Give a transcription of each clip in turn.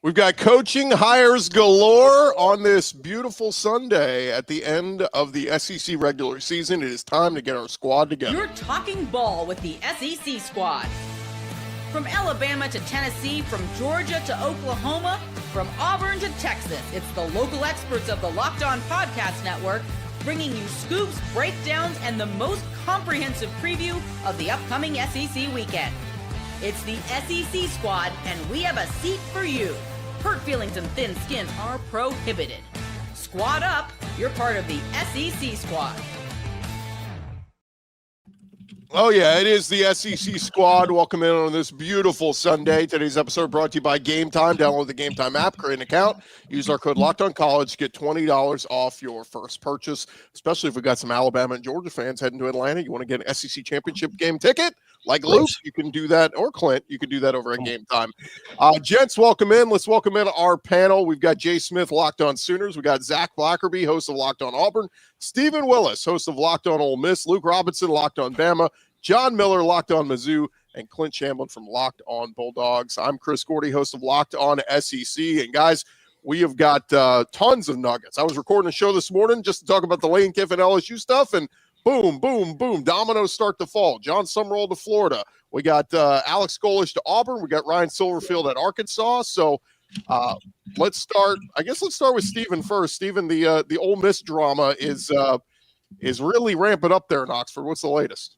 We've got coaching hires galore on this beautiful Sunday at the end of the SEC regular season. It is time to get our squad together. You're talking ball with the SEC squad. From Alabama to Tennessee, from Georgia to Oklahoma, from Auburn to Texas, it's the local experts of the Locked On Podcast Network bringing you scoops, breakdowns, and the most comprehensive preview of the upcoming SEC weekend. It's the SEC squad, and we have a seat for you. Hurt feelings and thin skin are prohibited. Squad up, you're part of the SEC squad. Oh, yeah, it is the SEC squad. Welcome in on this beautiful Sunday. Today's episode brought to you by Gametime. Download the Gametime app, create an account, use our code LOCKEDONCollege, get $20 off your first purchase, especially if we've got some Alabama and Georgia fans heading to Atlanta. You want to get an SEC championship game ticket? Like Luke, you can do that, or Clint, you can do that over at Gametime. Gents, welcome in. Let's welcome in our panel. We've got Jay Smith, Locked On Sooners. We got Zach Blackerby, host of Locked On Auburn. Stephen Willis, host of Locked On Ole Miss. Luke Robinson, Locked On Bama. John Miller, Locked On Mizzou. And Clint Shamblin from Locked On Bulldogs. I'm Chris Gordy, host of Locked On SEC. And guys, we have got tons of nuggets. I was recording a show this morning just to talk about the Lane Kiffin LSU stuff, and boom, boom, boom. Dominoes start to fall. Jon Sumrall to Florida. We got Alex Golesh to Auburn. We got Ryan Silverfield at Arkansas. So let's start. I guess let's start with Stephen first. Stephen, the Ole Miss drama is really ramping up there in Oxford. What's the latest?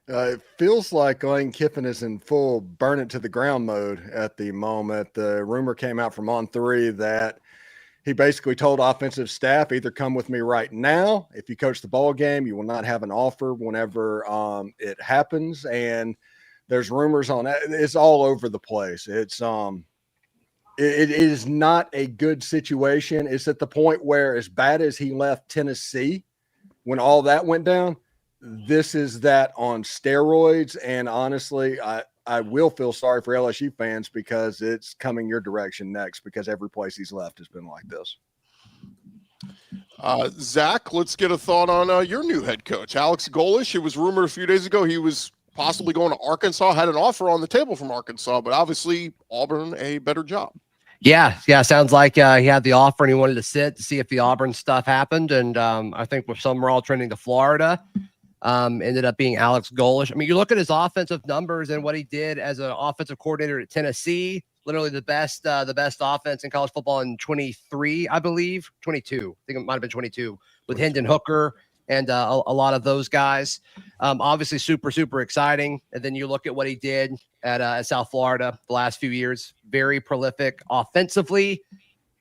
It feels like Lane Kiffin is in full burn it to the ground mode at the moment. The rumor came out from On3 that he basically told offensive staff, either come with me right now. If you coach the ball game, you will not have an offer whenever it happens. And there's rumors on that. It's all over the place. It's it is not a good situation. It's at the point where, as bad as he left Tennessee when all that went down, this is that on steroids. And honestly, I will feel sorry for LSU fans because it's coming your direction next, because every place he's left has been like this. Zach, let's get a thought on your new head coach, Alex Golesh. It was rumored a few days ago he was possibly going to Arkansas, had an offer on the table from Arkansas, but obviously Auburn a better job. Yeah. Sounds like he had the offer and he wanted to sit to see if the Auburn stuff happened. And I think with Sumrall trending to Florida, ended up being Alex Golesh. I mean, you look at his offensive numbers and what he did as an offensive coordinator at Tennessee, literally the best offense in college football in 23, I believe, 22. I think it might've been 22 with Hendon Hooker and a lot of those guys. Obviously super, super exciting. And then you look at what he did at South Florida the last few years, very prolific offensively.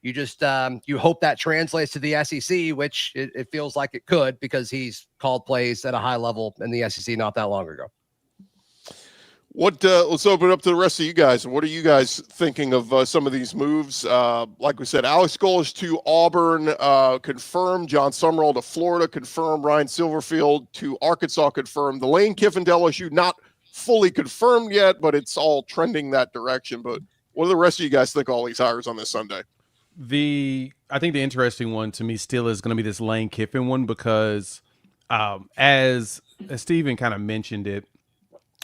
You just you hope that translates to the SEC, which it feels like it could, because he's called plays at a high level in the SEC not that long ago. Let's open it up to the rest of you guys. What are you guys thinking of some of these moves? Like we said, Alex Golesh to Auburn, confirmed. Jon Sumrall to Florida, confirmed. Ryan Silverfield to Arkansas, confirmed. The Lane Kiffin to LSU, not fully confirmed yet, but it's all trending that direction. But what do the rest of you guys think of all these hires on this Sunday? I think the interesting one to me still is going to be this Lane Kiffin one, because as Steven kind of mentioned it,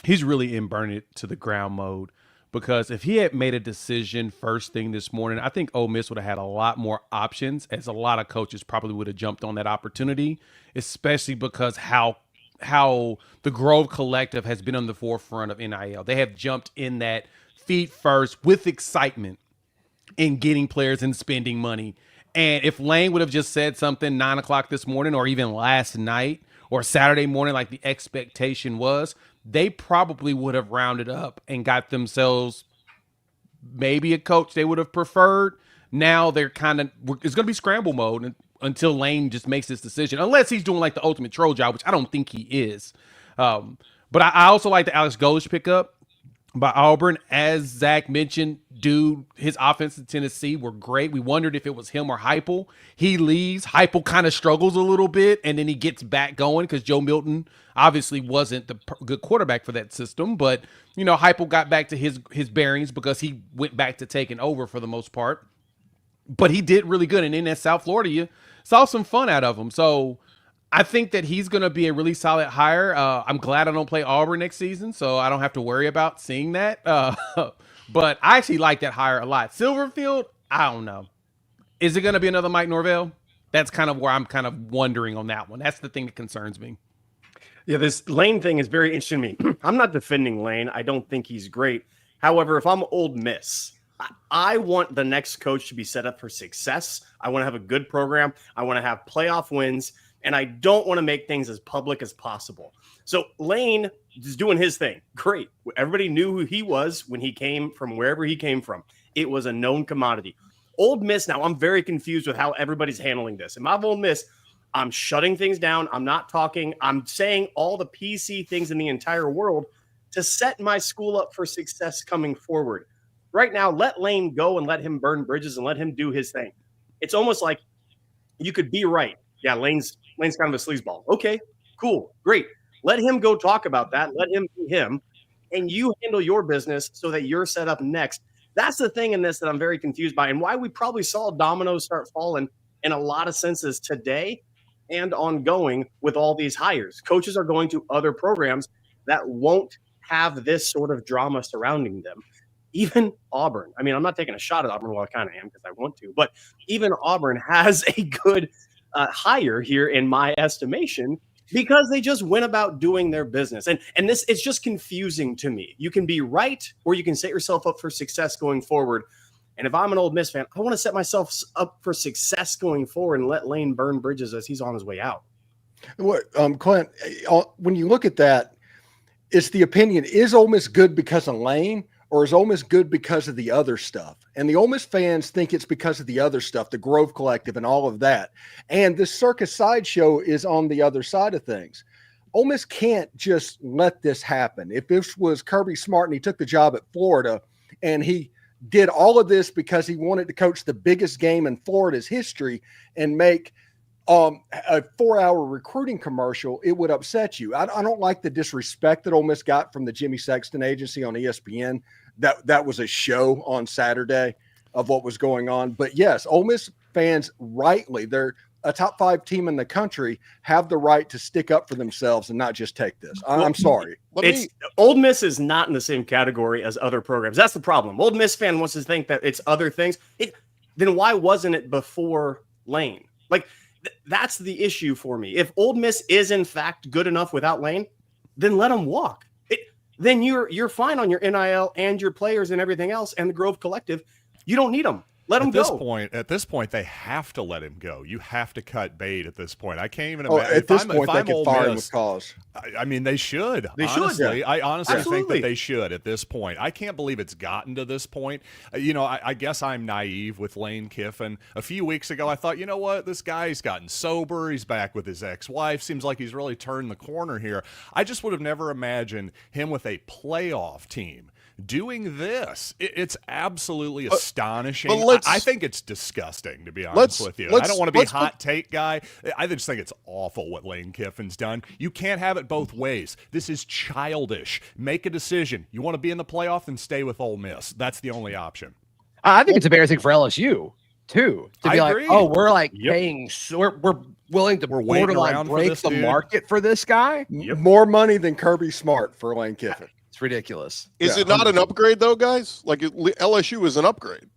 he's really in burn it to the ground mode, because if he had made a decision first thing this morning, I think Ole Miss would have had a lot more options, as a lot of coaches probably would have jumped on that opportunity, especially because how the Grove Collective has been on the forefront of NIL. They have jumped in that feet first with excitement in getting players and spending money. And if Lane would have just said something 9 o'clock this morning, or even last night or Saturday morning, like the expectation was, they probably would have rounded up and got themselves maybe a coach they would have preferred. Now they're it's going to be scramble mode until Lane just makes this decision, unless he's doing like the ultimate troll job, which I don't think he is. But I also like the Alex Golesh pickup by Auburn. As Zach mentioned, his offense in Tennessee were great. We wondered if it was him or Heupel. He leaves. Heupel kind of struggles a little bit, and then he gets back going because Joe Milton obviously wasn't the good quarterback for that system. But, Heupel got back to his bearings because he went back to taking over for the most part. But he did really good. And then at South Florida, you saw some fun out of him. So I think that he's going to be a really solid hire. I'm glad I don't play Auburn next season, so I don't have to worry about seeing that. But I actually like that hire a lot. Silverfield, I don't know. Is it going to be another Mike Norvell? That's kind of where I'm kind of wondering on that one. That's the thing that concerns me. Yeah, this Lane thing is very interesting to me. I'm not defending Lane. I don't think he's great. However, if I'm Ole Miss, I want the next coach to be set up for success. I want to have a good program. I want to have playoff wins, and I don't want to make things as public as possible. So Lane is doing his thing. Great. Everybody knew who he was when he came from wherever he came from. It was a known commodity. Ole Miss, now I'm very confused with how everybody's handling this. If I'm Ole Miss, I'm shutting things down. I'm not talking. I'm saying all the PC things in the entire world to set my school up for success coming forward. Right now, let Lane go and let him burn bridges and let him do his thing. It's almost like you could be right. Yeah, Lane's kind of a sleazeball. Okay, cool, great. Let him go talk about that. Let him be him. And you handle your business so that you're set up next. That's the thing in this that I'm very confused by and why we probably saw dominoes start falling in a lot of senses today and ongoing with all these hires. Coaches are going to other programs that won't have this sort of drama surrounding them. Even Auburn. I mean, I'm not taking a shot at Auburn. Well, I kind of am because I want to. But even Auburn has a good hire here in my estimation because they just went about doing their business. And this, it's just confusing to me. You can be right or you can set yourself up for success going forward. And if I'm an Ole Miss fan, I want to set myself up for success going forward and let Lane burn bridges as he's on his way out. What, Clint, when you look at that, it's the opinion, is Ole Miss good because of Lane or is Ole Miss good because of the other stuff? And the Ole Miss fans think it's because of the other stuff, the Grove Collective and all of that. And this circus sideshow is on the other side of things. Ole Miss can't just let this happen. If this was Kirby Smart and he took the job at Florida and he did all of this because he wanted to coach the biggest game in Florida's history and make a 4-hour recruiting commercial, it would upset you. I don't like the disrespect that Ole Miss got from the Jimmy Sexton agency on ESPN. That was a show on Saturday of what was going on. But yes, Ole Miss fans rightly, they're a top 5 team in the country, have the right to stick up for themselves and not just take this. I'm sorry. Ole Miss is not in the same category as other programs. That's the problem. Ole Miss fan wants to think that it's other things. Then why wasn't it before Lane? Like, that's the issue for me. If Ole Miss is in fact good enough without Lane, then let them walk. Then you're fine on your NIL and your players and everything else and the Grove Collective. You don't need them. Let him go. At this point, they have to let him go. You have to cut bait at this point. I can't even imagine. At this point, they can fire him with cause. I mean, they should. They honestly. should. I honestly Absolutely. think that they should at this point. I can't believe it's gotten to this point. I guess I'm naive with Lane Kiffin. A few weeks ago, I thought, you know what? This guy's gotten sober. He's back with his ex-wife. Seems like he's really turned the corner here. I just would have never imagined him with a playoff team doing this. It's absolutely astonishing. I think it's disgusting, to be honest with you. I don't want to be a hot take guy. I just think it's awful what Lane Kiffin's done. You can't have it both ways. This is childish. Make a decision. You want to be in the playoff, then stay with Ole Miss. That's the only option. I think it's embarrassing for LSU too to be agree. like, oh, we're like paying, we're willing to borderline break the market for this guy. More money than Kirby Smart for Lane Kiffin. It's ridiculous. Is it not 100%. An upgrade though, guys? Like LSU is an upgrade.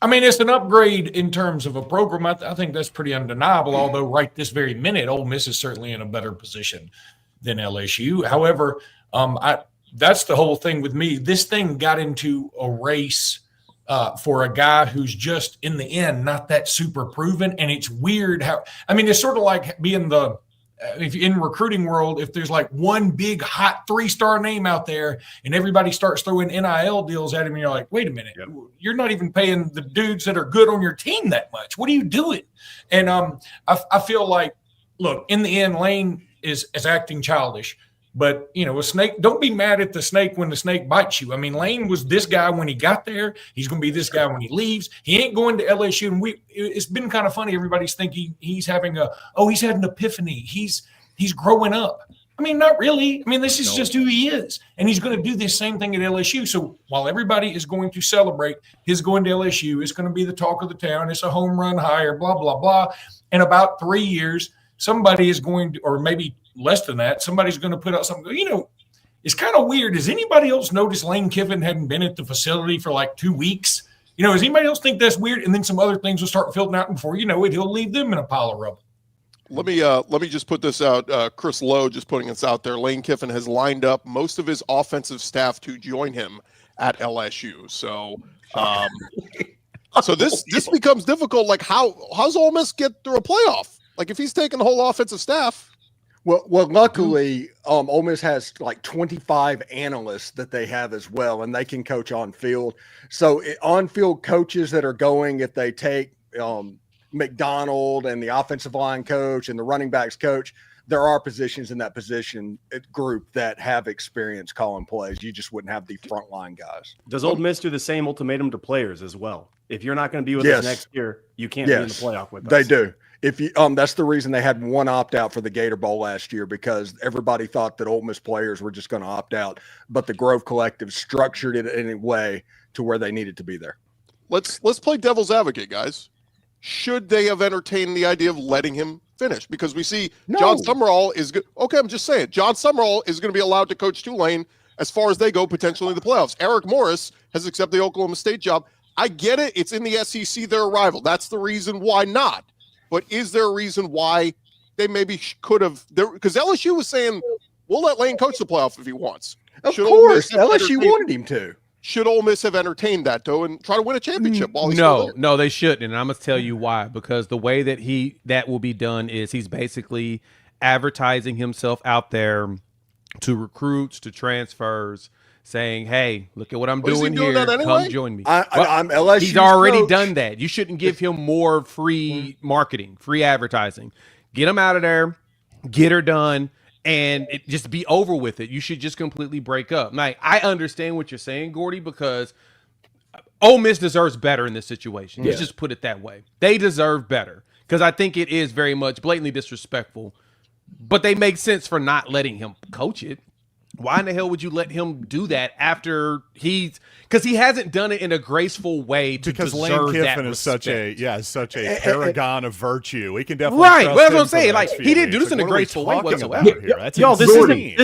I mean, it's an upgrade in terms of a program. I think that's pretty undeniable, although right this very minute, Ole Miss is certainly in a better position than LSU. However, that's the whole thing with me. This thing got into a race for a guy who's just, in the end, not that super proven. And it's weird how – I mean, it's sort of like being the – if in recruiting world, if there's like one big hot 3-star name out there and everybody starts throwing NIL deals at him, and you're like, wait a minute, you're not even paying the dudes that are good on your team that much. What are you doing? And I feel like, look, in the end, Lane is acting childish. But, a snake, don't be mad at the snake when the snake bites you. I mean, Lane was this guy when he got there. He's going to be this guy when he leaves. He ain't going to LSU. And it's been kind of funny. Everybody's thinking he's having he's had an epiphany. He's growing up. I mean, not really. I mean, this is just who he is. And he's going to do the same thing at LSU. So while everybody is going to celebrate his going to LSU, it's going to be the talk of the town. It's a home run hire, blah, blah, blah. In about 3 years, somebody is going to, or maybe less than that, somebody's going to put out something. It's kind of weird. Does anybody else notice Lane Kiffin hadn't been at the facility for like 2 weeks? Does anybody else think that's weird? And then some other things will start filtering out, and before you know it, he'll leave them in a pile of rubble. Let me just put this out. Chris Lowe just putting this out there. Lane Kiffin has lined up most of his offensive staff to join him at LSU. So, so this becomes difficult. Like, how's Ole Miss get through a playoff? Like, if he's taking the whole offensive staff. Well, luckily, Ole Miss has like 25 analysts that they have as well, and they can coach on field. So on-field coaches that are going, if they take McDonald and the offensive line coach and the running backs coach, there are positions in that position group that have experience calling plays. You just wouldn't have the frontline guys. Does Ole Miss do the same ultimatum to players as well? If you're not going to be with us next year, you can't be in the playoff with us. They do. If you that's the reason they had one opt out for the Gator Bowl last year, because everybody thought that Ole Miss players were just going to opt out, but the Grove Collective structured it in a way to where they needed to be there. Let's play devil's advocate, guys. Should they have entertained the idea of letting him finish? Because we see Jon Sumrall is good. Okay, I'm just saying, Jon Sumrall is going to be allowed to coach Tulane as far as they go potentially in the playoffs. Eric Morris has accepted the Oklahoma State job. I get it. It's in the SEC, their rival. That's the reason why not. But is there a reason why they maybe could have? Because LSU was saying, we'll let Lane coach the playoff if he wants. Of course, LSU wanted him to. Should Ole Miss have entertained that, though, and try to win a championship while he's still there? No, they shouldn't. And I'm going to tell you why. Because the way that that will be done is he's basically advertising himself out there to recruits, to transfers, saying, hey, look at what I'm doing here. Anyway? Come join me. I'm LSU. He's already done that. You shouldn't give him more free marketing, free advertising. Get him out of there, get her done, and just be over with it. You should just completely break up. Like, I understand what you're saying, Gordy, because Ole Miss deserves better in this situation. Let's just put it that way. They deserve better, because I think it is very much blatantly disrespectful, but they make sense for not letting him coach it. Why in the hell would you let him do that after because he hasn't done it in a graceful way to because deserve Lane Kiffin that is such a paragon of virtue. We can definitely right. trust Well, that's what him I'm saying. for Like, the next he few didn't do weeks. this in a Like, what are we graceful way talking whatsoever. about here? That's Y'all, insane.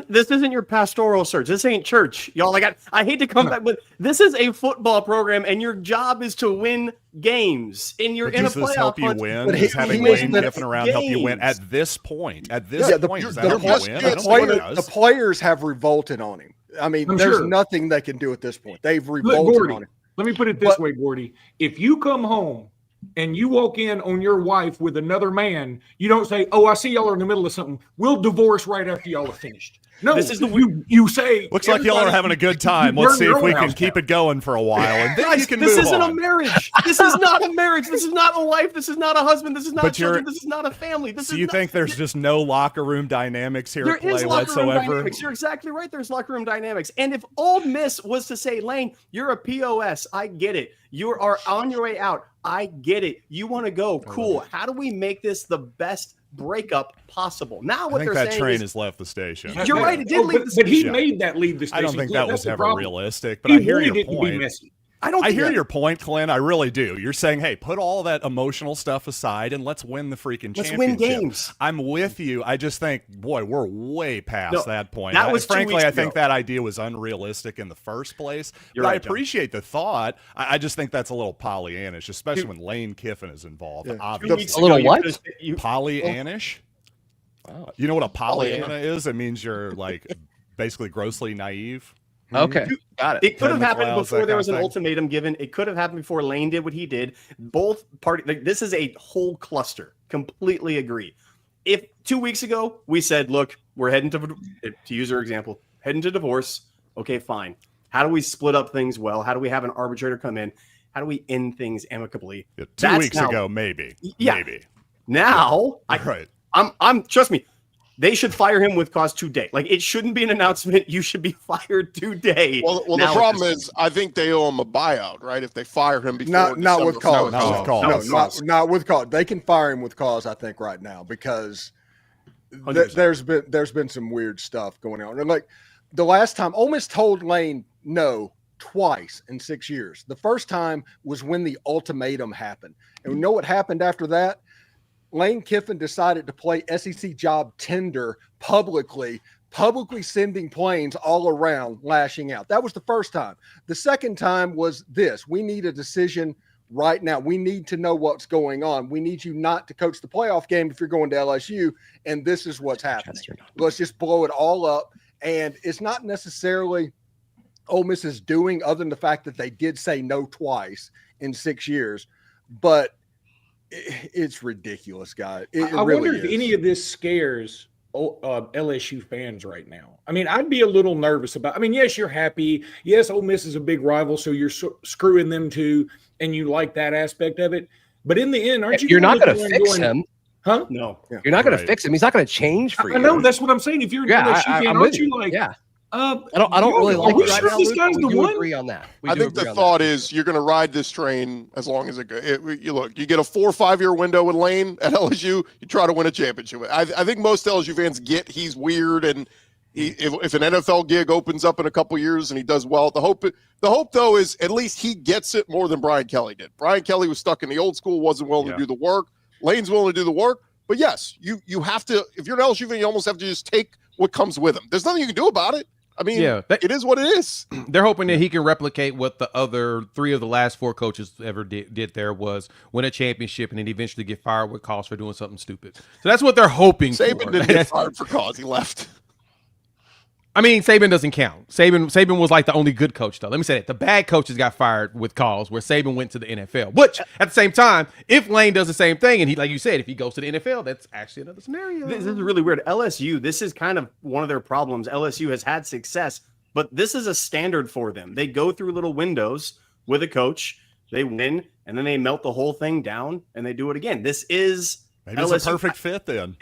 this isn't your pastoral church. This ain't church, y'all. Like, I hate to come back, but this is a football program, and your job is to win games. And you're in a playoff. Does this help you win? But Does having Lane Kiffin around help you win at this point? At this point, does that help you win? I don't think it does. The players have revolted on him. I mean, there's nothing they can do at this point. They've revolted Gordy, on him. let me put it this way, Gordy. If you come home and you walk in on your wife with another man, you don't say, "Oh, I see y'all are in the middle of something. We'll divorce right after y'all are finished." No, This is you say. Looks like y'all are having a good time. Let's see if we can keep it going for a while, and then you can move on. This isn't a marriage. This is not a marriage. This is not a wife. This is not a husband. This is not children. This is not a family. So you think there's just no locker room dynamics here at play whatsoever? You're exactly right. There's locker room dynamics. And if Ole Miss was to say, Lane, you're a POS, I get it. You are on your way out. I get it. You want to go. Cool. How do we make this the best breakup possible? Now what they're saying is, that train has left the station. You're right, it did leave the station. But he made that leave the station. I don't think that was ever realistic, but I hear your point. I hear your point, Clint. I really do. You're saying, hey, put all that emotional stuff aside and let's win the freaking championship. Let's win games. I'm with you. I just think, boy, we're way past that point. That was frankly, I think that idea was unrealistic in the first place. But I appreciate the thought. I just think that's a little Pollyannish, especially when Lane Kiffin is involved. Yeah. Obviously, A little what? Pollyannish. Wow. You know what a Pollyanna is? It means you're like basically grossly naive. Okay, got it. It could have happened clouds, before that there kind was of an thing. ultimatum given. It could have happened before Lane did what he did. Both parties, like, this is a whole cluster. Completely agree. If 2 weeks ago we said, look, we're heading to use your example, heading to divorce. Okay, fine. How do we split up things well? How do we have an arbitrator come in? How do we end things amicably? Yeah, 2 weeks ago, maybe. Yeah. Maybe. Now, Right. I'm trust me. They should fire him with cause today. Like, it shouldn't be an announcement. You should be fired today. Well, the problem is, I think they owe him a buyout, right? If they fire him before Not with cause. Not with cause. Not with cause. They can fire him with cause, I think, right now, because there's been some weird stuff going on. And like the last time, Ole Miss told Lane no twice in 6 years. The first time was when the ultimatum happened. And we know what happened after that? Lane Kiffin decided to play SEC job tender publicly publicly sending planes all around, lashing out. That was the first time. The second time was this. We need a decision right now. We need to know what's going on. We need you not to coach the playoff game if you're going to LSU, and this is what's happening. Let's just blow it all up. And it's not necessarily Ole Miss is doing, other than the fact that they did say no twice in 6 years, but it's ridiculous, guys. I wonder if any of this scares LSU fans right now. I mean, I'd be a little nervous about. I mean, yes, you're happy. Yes, Ole Miss is a big rival, so you're screwing them too, and you like that aspect of it. But in the end, aren't you? You're not going to fix him, huh? No, you're not going to fix him. He's not going to change for you. I know that's what I'm saying. If you're an LSU fan, aren't you like? Yeah. I don't really like it right now, Luke, but we do agree on that. I think the thought is you're going to ride this train as long as it goes. You get a 4 or 5 year window with Lane at LSU, you try to win a championship. I think most LSU fans get he's weird, and if an NFL gig opens up in a couple years and he does well, the hope though is at least he gets it more than Brian Kelly did. Brian Kelly was stuck in the old school, wasn't willing to do the work. Lane's willing to do the work, but yes, you have to. If you're an LSU fan, you almost have to just take what comes with him. There's nothing you can do about it. I mean, it is what it is. They're hoping that he can replicate what the other 3 of the last 4 coaches ever did there was win a championship and then eventually get fired with cause for doing something stupid. So that's what they're hoping for. Saban didn't get fired for cause. He left. I mean, Saban doesn't count. Saban was like the only good coach, though. Let me say that. The bad coaches got fired with cause where Saban went to the NFL. Which, at the same time, if Lane does the same thing, and he, like you said, if he goes to the NFL, that's actually another scenario. This is really weird. LSU, this is kind of one of their problems. LSU has had success, but this is a standard for them. They go through little windows with a coach, they win, and then they melt the whole thing down, and they do it again. This is maybe LSU. It's a perfect fit then.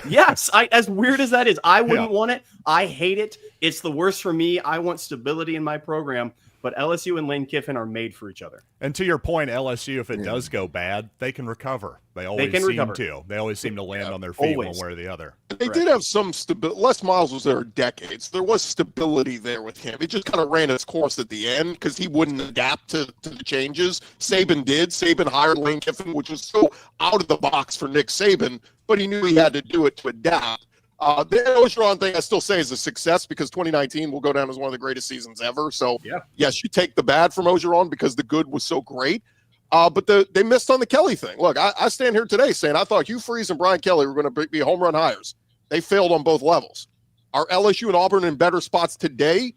Yes, as weird as that is, I wouldn't want it. I hate it. It's the worst for me. I want stability in my program, but LSU and Lane Kiffin are made for each other. And to your point, LSU, if it does go bad, they can recover. They always seem to. They always seem to land on their feet one way or the other. They did have some stability. Les Miles was there decades. There was stability there with him. It just kind of ran its course at the end because he wouldn't adapt to the changes. Saban did. Saban hired Lane Kiffin, which was so out of the box for Nick Saban, but he knew he had to do it to adapt. The Ogeron thing I still say is a success because 2019 will go down as one of the greatest seasons ever. So, yes, you take the bad from Ogeron because the good was so great. But they missed on the Kelly thing. Look, I stand here today saying I thought Hugh Freeze and Brian Kelly were going to be home run hires. They failed on both levels. Are LSU and Auburn in better spots today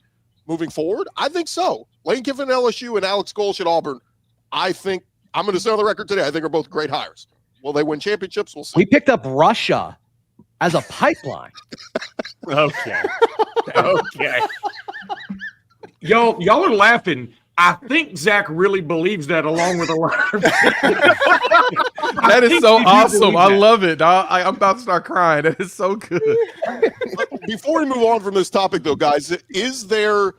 moving forward? I think so. Lane Kiffin at LSU and Alex Golesh at Auburn, I think, I'm going to say on the record today, I think are both great hires. Will they win championships? We'll see. We picked up Russia as a pipeline. Okay. Y'all are laughing. I think Zach really believes that, along with a lot of That is so awesome. I love it. I'm about to start crying. That is so good. Before we move on from this topic, though, guys, is there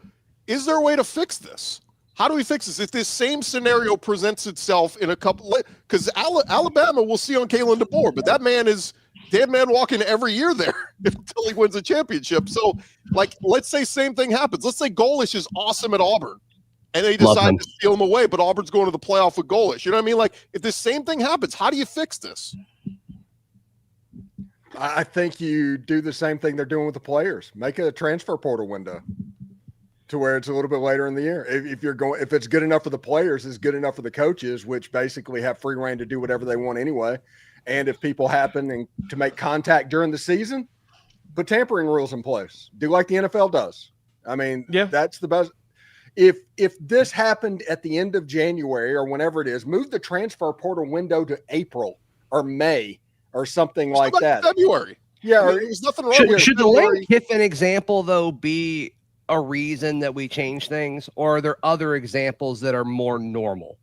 a way to fix this? How do we fix this? If this same scenario presents itself in a couple, because Alabama will see on Kalen DeBoer, but that man is dead man walking every year there until he wins a championship. So, let's say same thing happens. Let's say Golesh is awesome at Auburn, and they decide to steal him away, but Auburn's going to the playoff with Golesh. You know what I mean? If this same thing happens, how do you fix this? I think you do the same thing they're doing with the players. Make a transfer portal window to where it's a little bit later in the year. If it's good enough for the players, it's good enough for the coaches, which basically have free reign to do whatever they want anyway. And if people happen to make contact during the season, put tampering rules in place. Do like the NFL does. I mean, that's the best. If this happened at the end of January or whenever it is, move the transfer portal window to April or May or something like that. February. Yeah, I mean, there's nothing wrong with Should the Lane Kiffin example, though, be a reason that we change things, or are there other examples that are more normal?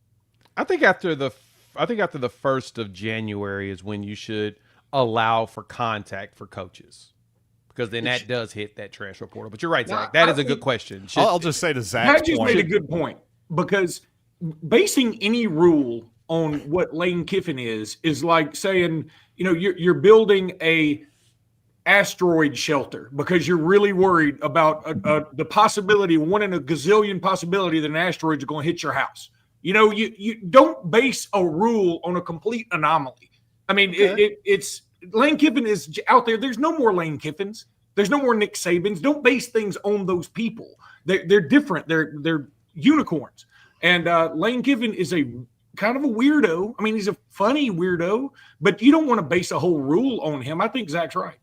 I think after the 1st of January is when you should allow for contact for coaches, because then that does hit that transfer portal. But you're right, Zach. That is a good question. I'll just say to Zach's Pat just point. made a good point, because basing any rule on what Lane Kiffin is like saying, you're building a asteroid shelter because you're really worried about the possibility, one in a gazillion possibility that an asteroid is going to hit your house. You don't base a rule on a complete anomaly. I mean, it's Lane Kiffin is out there. There's no more Lane Kiffins. There's no more Nick Sabans. Don't base things on those people. They're different. They're unicorns. And Lane Kiffin is a kind of a weirdo. I mean, he's a funny weirdo, but you don't want to base a whole rule on him. I think Zach's right.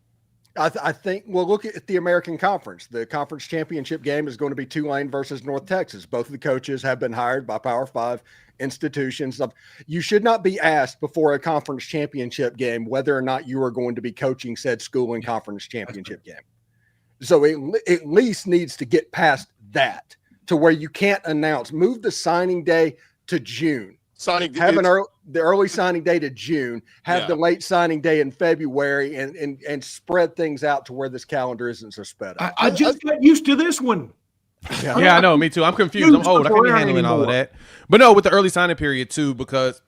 I think, well, look at the American Conference. The conference championship game is going to be Tulane versus North Texas. Both of the coaches have been hired by Power 5 institutions. You should not be asked before a conference championship game whether or not you are going to be coaching said school in conference championship game. So it at least needs to get past that to where you can't announce, move the signing day to June. Have the early signing day to June, have the late signing day in February, and spread things out to where this calendar isn't so sped up. I just got used to this one. Yeah, I know. Me too. I'm confused. I'm old. I can't be handling all of that. But no, with the early signing period too, because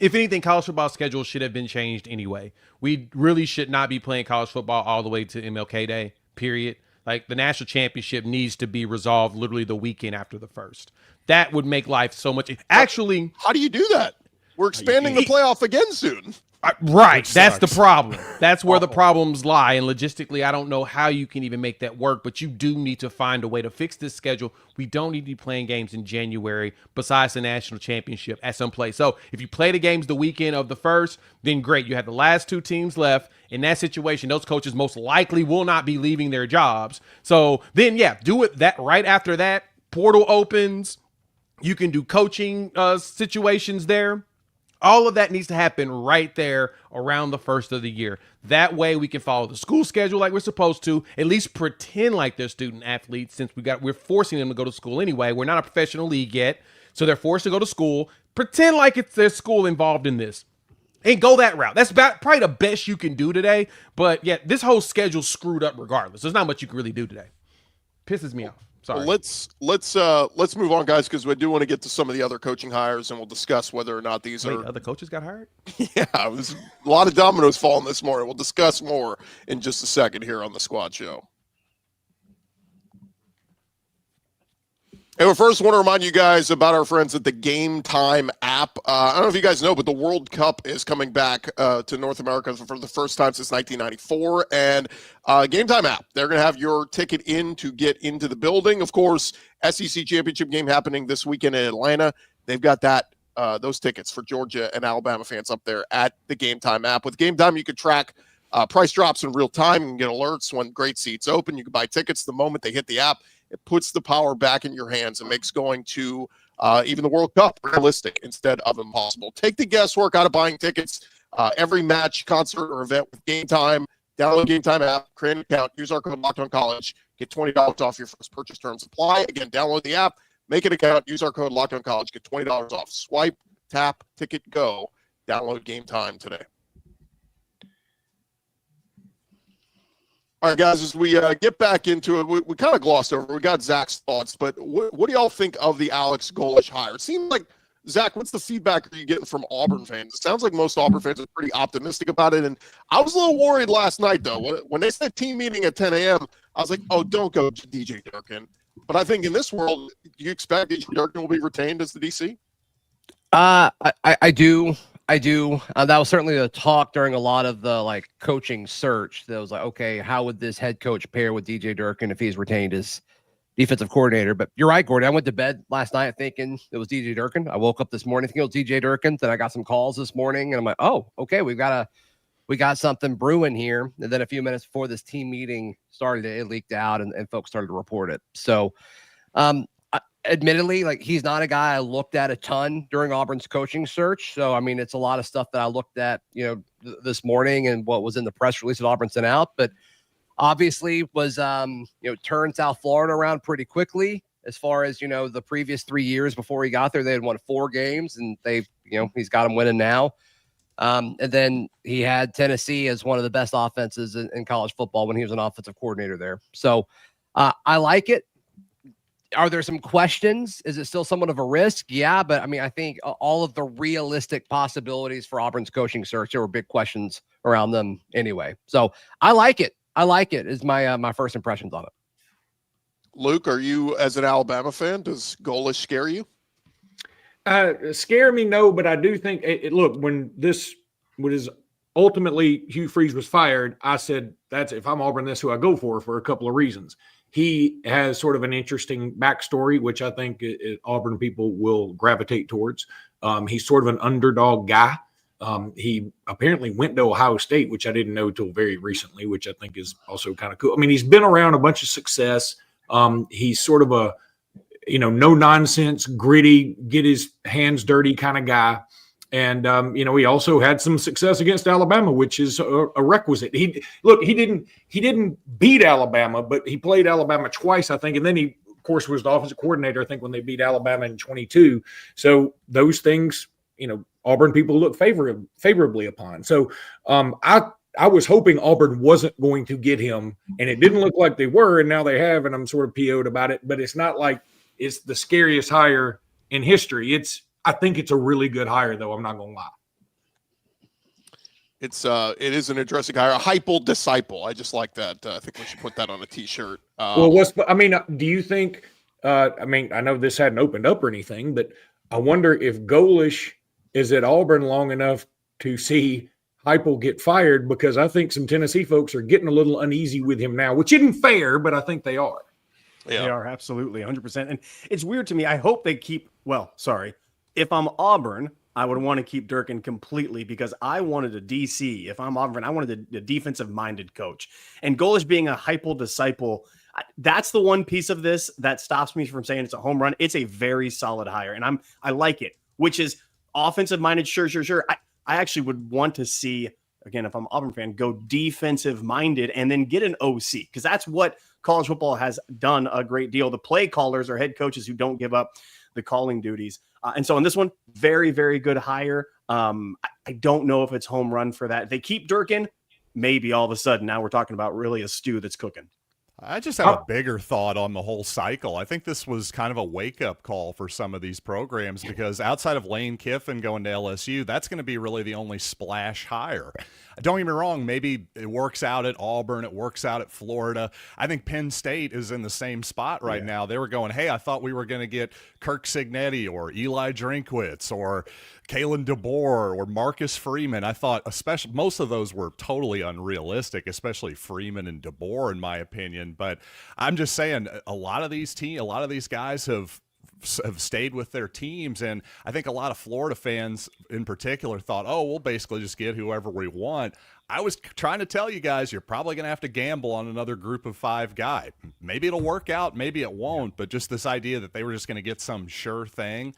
if anything, college football schedule should have been changed anyway. We really should not be playing college football all the way to MLK Day, period. Like the national championship needs to be resolved literally the weekend after the first. That would make life so much. Actually, how do you do that? We're expanding the playoff again soon. Right. That's the problem. That's where the problems lie. And logistically, I don't know how you can even make that work, but you do need to find a way to fix this schedule. We don't need to be playing games in January besides the national championship at some place. So if you play the games the weekend of the first, then great. You have the last two teams left. In that situation, those coaches most likely will not be leaving their jobs. So then, do it that right after that. Portal opens. You can do coaching situations there. All of that needs to happen right there around the first of the year. That way we can follow the school schedule like we're supposed to, at least pretend like they're student athletes since we're forcing them to go to school anyway. We're not a professional league yet, so they're forced to go to school. Pretend like it's their school involved in this and go that route. That's probably the best you can do today. But this whole schedule's screwed up regardless. There's not much you can really do today. Pisses me off. Sorry. Well, let's move on, guys, because we do want to get to some of the other coaching hires, and we'll discuss whether or not these are other coaches got hired. Yeah, it was a lot of dominoes falling this morning. We'll discuss more in just a second here on the Squad Show. And we first want to remind you guys about our friends at the Gametime app. I don't know if you guys know, but the World Cup is coming back to North America for the first time since 1994. And Gametime app, they're going to have your ticket in to get into the building. Of course, SEC championship game happening this weekend in Atlanta. They've got those tickets for Georgia and Alabama fans up there at the Gametime app. With Gametime, you can track price drops in real time. You can get alerts when great seats open. You can buy tickets the moment they hit the app. It puts the power back in your hands and makes going to even the World Cup realistic instead of impossible. Take the guesswork out of buying tickets. Every match, concert, or event with Gametime. Download Gametime app, create an account, use our code LOCKEDONCollege, get $20 off your first purchase. Terms apply. Again, download the app, make an account, use our code LOCKEDONCollege, get $20 off. Swipe, tap, ticket, go. Download Gametime today. All right, guys, as we get back into it, we kind of glossed over. We got Zach's thoughts, but what do y'all think of the Alex Golesh hire? It seems like, Zach, what's the feedback are you getting from Auburn fans? It sounds like most Auburn fans are pretty optimistic about it, and I was a little worried last night, though. When they said team meeting at 10 a.m., I was like, oh, don't go to DJ Durkin. But I think in this world, do you expect DJ Durkin will be retained as the DC? I do. That was certainly the talk during a lot of the coaching search. That was like, okay, how would this head coach pair with DJ Durkin if he's retained as defensive coordinator? But you're right, Gordon. I went to bed last night thinking it was DJ Durkin. I woke up this morning thinking it was DJ Durkin. Then I got some calls this morning, and I'm like, oh, okay, we got something brewing here. And then a few minutes before this team meeting started, it leaked out, and folks started to report it. So, admittedly, he's not a guy I looked at a ton during Auburn's coaching search. So, I mean, it's a lot of stuff that I looked at, this morning and what was in the press release that Auburn sent out. But obviously was, turned South Florida around pretty quickly as far as, the previous 3 years before he got there. They had won 4 games and he's got them winning now. And then he had Tennessee as one of the best offenses in college football when he was an offensive coordinator there. So I like it. Are there some questions? Is it still somewhat of a risk? Yeah, but I mean, I think all of the realistic possibilities for Auburn's coaching search, there were big questions around them anyway. So I like it. Is my first impressions on it. Luke, are you, as an Alabama fan, does Golesh scare you? Scare me, no, but I do think look, when this was ultimately Hugh Freeze was fired, I said, that's if I'm Auburn, that's who I go for a couple of reasons. He has sort of an interesting backstory, which I think Auburn people will gravitate towards. He's sort of an underdog guy. He apparently went to Ohio State, which I didn't know till very recently, which I think is also kind of cool. I mean, he's been around a bunch of success. He's sort of a, no nonsense, gritty, get his hands dirty kind of guy. And, he also had some success against Alabama, which is a requisite. He didn't beat Alabama, but he played Alabama twice, I think. And then he, of course, was the offensive coordinator, I think, when they beat Alabama in 22. So those things, Auburn people look favorably upon. So I was hoping Auburn wasn't going to get him, and it didn't look like they were, and now they have, and I'm sort of PO'd about it. But it's not like it's the scariest hire in history. I think it's a really good hire, though. I'm not going to lie. It is an interesting hire. A hypal disciple. I just like that. I think we should put that on a T-shirt. Do you think? I know this hadn't opened up or anything, but I wonder if Golesh is at Auburn long enough to see Heupel get fired, because I think some Tennessee folks are getting a little uneasy with him now, which isn't fair, but I think they are. Yeah. They are absolutely 100%. And it's weird to me. I hope they keep. If I'm Auburn, I would want to keep Durkin completely, because I wanted a DC. If I'm Auburn, I wanted a defensive-minded coach. And Golesh being a Heupel disciple, that's the one piece of this that stops me from saying it's a home run. It's a very solid hire, and I like it, which is offensive-minded, sure. I actually would want to see, again, if I'm an Auburn fan, go defensive-minded and then get an OC, because that's what college football has done a great deal. The play callers are head coaches who don't give up the calling duties. And so on this one, very, very good hire. I don't know if it's home run for that. If they keep Durkin, maybe all of a sudden now we're talking about really a stew that's cooking. I just have a bigger thought on the whole cycle. I think this was kind of a wake-up call for some of these programs, because outside of Lane Kiffin going to LSU, that's going to be really the only splash hire. Don't get me wrong, maybe it works out at Auburn, it works out at Florida. I think Penn State is in the same spot right now. They were going, hey, I thought we were going to get Kirk Cignetti or Eli Drinkwitz or Kalen DeBoer or Marcus Freeman. I thought especially most of those were totally unrealistic, especially Freeman and DeBoer, in my opinion. But I'm just saying, a lot of these guys have stayed with their teams, and I think a lot of Florida fans in particular thought, oh, we'll basically just get whoever we want. I was trying to tell you guys, you're probably going to have to gamble on another group of 5 guy. Maybe it'll work out, maybe it won't, but just this idea that they were just going to get some sure thing,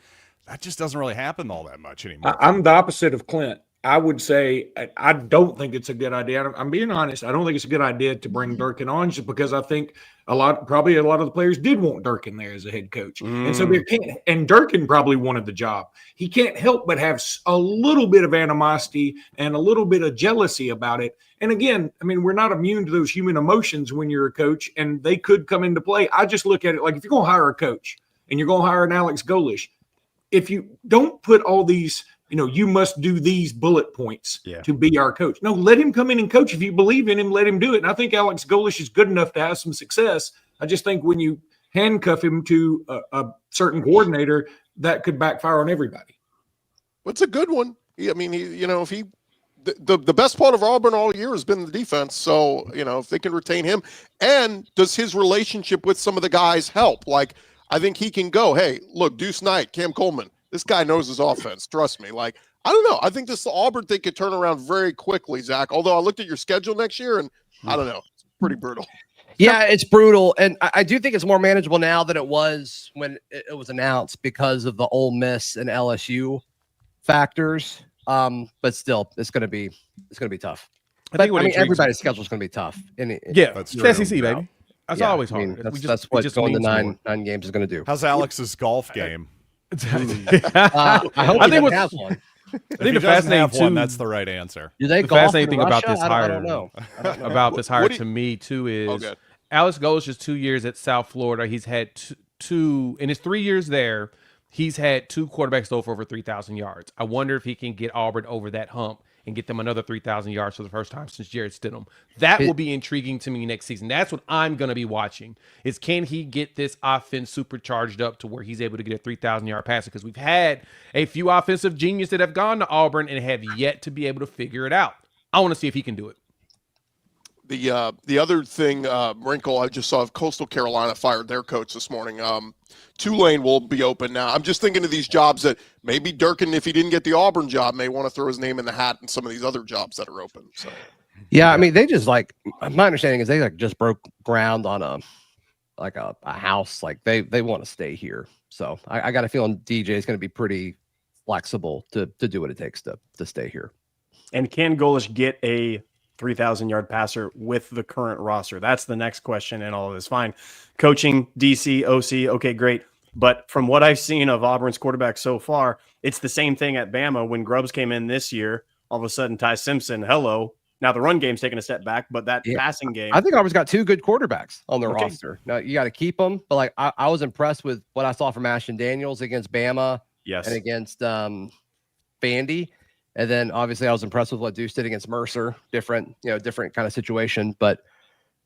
that just doesn't really happen all that much anymore. I'm the opposite of Clint. I would say I don't think it's a good idea. I'm being honest. I don't think it's a good idea to bring Durkin on, just because I think probably a lot of the players did want Durkin there as a head coach. And so and Durkin probably wanted the job. He can't help but have a little bit of animosity and a little bit of jealousy about it. And again, I mean, we're not immune to those human emotions when you're a coach, and they could come into play. I just look at it like, if you're going to hire a coach and you're going to hire an Alex Golesh, if you don't put all these, you must do these bullet points to be our coach. No, let him come in and coach. If you believe in him, let him do it. And I think Alex Golesh is good enough to have some success. I just think when you handcuff him to a certain coordinator, that could backfire on everybody. It's a good one. The best part of Auburn all year has been the defense. So, if they can retain him, and does his relationship with some of the guys help? Like, I think he can go, hey, look, Deuce Knight, Cam Coleman, this guy knows his offense. Trust me. Like, I don't know. I think this Auburn thing could turn around very quickly, Zach. Although I looked at your schedule next year, and I don't know. It's pretty brutal. Yeah, it's brutal. And I do think it's more manageable now than it was when it was announced, because of the Ole Miss and LSU factors. But still, it's going to be tough. Everybody's schedule is going to be tough. That's true. It's SEC, baby. That's always hard. That's what going to nine games is going to do. How's Alex's golf game? I hope he has one. I think the fascinating one, that's the right answer. Do they the golf fascinating thing about Russia? this hire, I don't know. About this hire to me too is Alex Golesh's 2 years at South Florida. He's had two in his 3 years there. He's had 2 quarterbacks throw for over 3,000 yards. I wonder if he can get Auburn over that hump and get them another 3,000 yards for the first time since Jared Stidham. That will be intriguing to me next season. That's what I'm going to be watching, is can he get this offense supercharged up to where he's able to get a 3,000-yard passer? Because we've had a few offensive geniuses that have gone to Auburn and have yet to be able to figure it out. I want to see if he can do it. The other thing, wrinkle I just saw, Coastal Carolina fired their coach this morning. Tulane will be open now. I'm just thinking of these jobs that maybe Durkin, if he didn't get the Auburn job, may want to throw his name in the hat in some of these other jobs that are open. So, yeah, I mean, they just my understanding is they just broke ground on a house. Like they want to stay here. So I got a feeling DJ is going to be pretty flexible to do what it takes to stay here. And can Golesh get a 3,000-yard passer with the current roster? That's the next question in all of this. Fine. Coaching, DC, OC, okay, great. But from what I've seen of Auburn's quarterback so far, it's the same thing at Bama. When Grubbs came in this year, all of a sudden Ty Simpson, hello. Now the run game's taking a step back, but that passing game. I think Auburn's got 2 good quarterbacks on their roster. Now you got to keep them. But like I was impressed with what I saw from Ashton Daniels against Bama and against Vandy. And then obviously I was impressed with what Deuce did against Mercer. Different kind of situation. But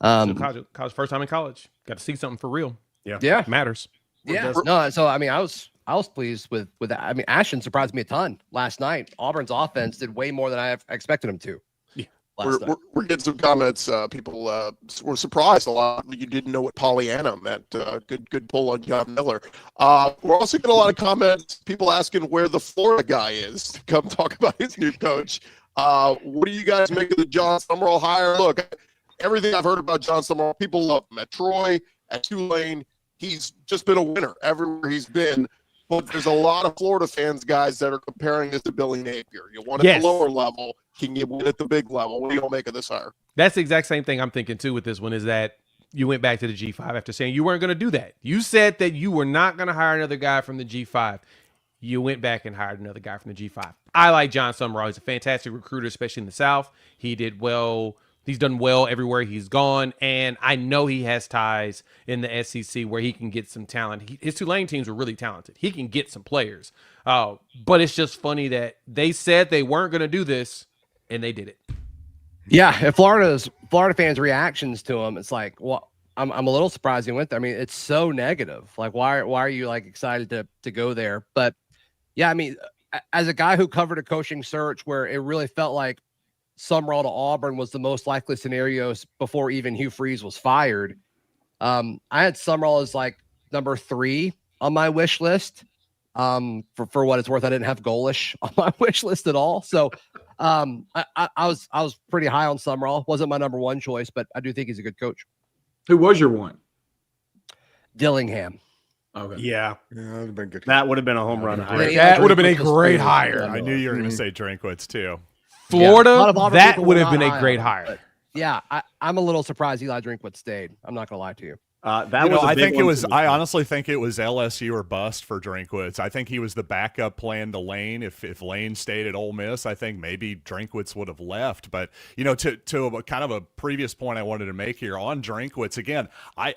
college first time in college. Got to see something for real. Yeah. It matters. Yeah. No, so I mean I was pleased with that. I mean, Ashton surprised me a ton last night. Auburn's offense did way more than I expected them to. We're getting some comments. People were surprised a lot. You didn't know what Pollyanna meant. Good pull on John Miller. We're also getting a lot of comments. People asking where the Florida guy is to come talk about his new coach. What do you guys make of the Jon Sumrall hire? Look, everything I've heard about Jon Sumrall, people love him at Troy, at Tulane. He's just been a winner everywhere he's been. But there's a lot of Florida fans, guys, that are comparing this to Billy Napier. You want at the lower level, can you win at the big level? What do you make of this hire? That's the exact same thing I'm thinking, too, with this one, is that you went back to the G5 after saying you weren't going to do that. You said that you were not going to hire another guy from the G5. You went back and hired another guy from the G5. I like Jon Sumrall. He's a fantastic recruiter, especially in the South. He did well. He's done well everywhere he's gone, and I know he has ties in the SEC where he can get some talent. His Tulane teams were really talented. He can get some players. But it's just funny that they said they weren't going to do this, and they did it. Yeah, if Florida fans' reactions to him, it's like, well, I'm a little surprised he went there. I mean, it's so negative. Like, why are you like excited to go there? But yeah, I mean, as a guy who covered a coaching search where it really felt like Sumrall to Auburn was the most likely scenarios before even Hugh Freeze was fired. I had Sumrall as like number 3 on my wish list. For what it's worth, I didn't have Golesh on my wish list at all. So I was pretty high on Sumrall. Wasn't my number 1 choice, but I do think he's a good coach. Who was your one? Dillingham. Okay. Yeah. That would have been good. That would have been a home run hire. That would have been a great hire. I knew you were going to say Drinkwitz too. Florida, that would have been a great hire. Yeah, I'm a little surprised Eli Drinkwitz stayed. I'm not going to lie to you. I honestly think it was LSU or bust for Drinkwitz. I think he was the backup plan to Lane. If Lane stayed at Ole Miss, I think maybe Drinkwitz would have left. But to a kind of a previous point I wanted to make here on Drinkwitz again, I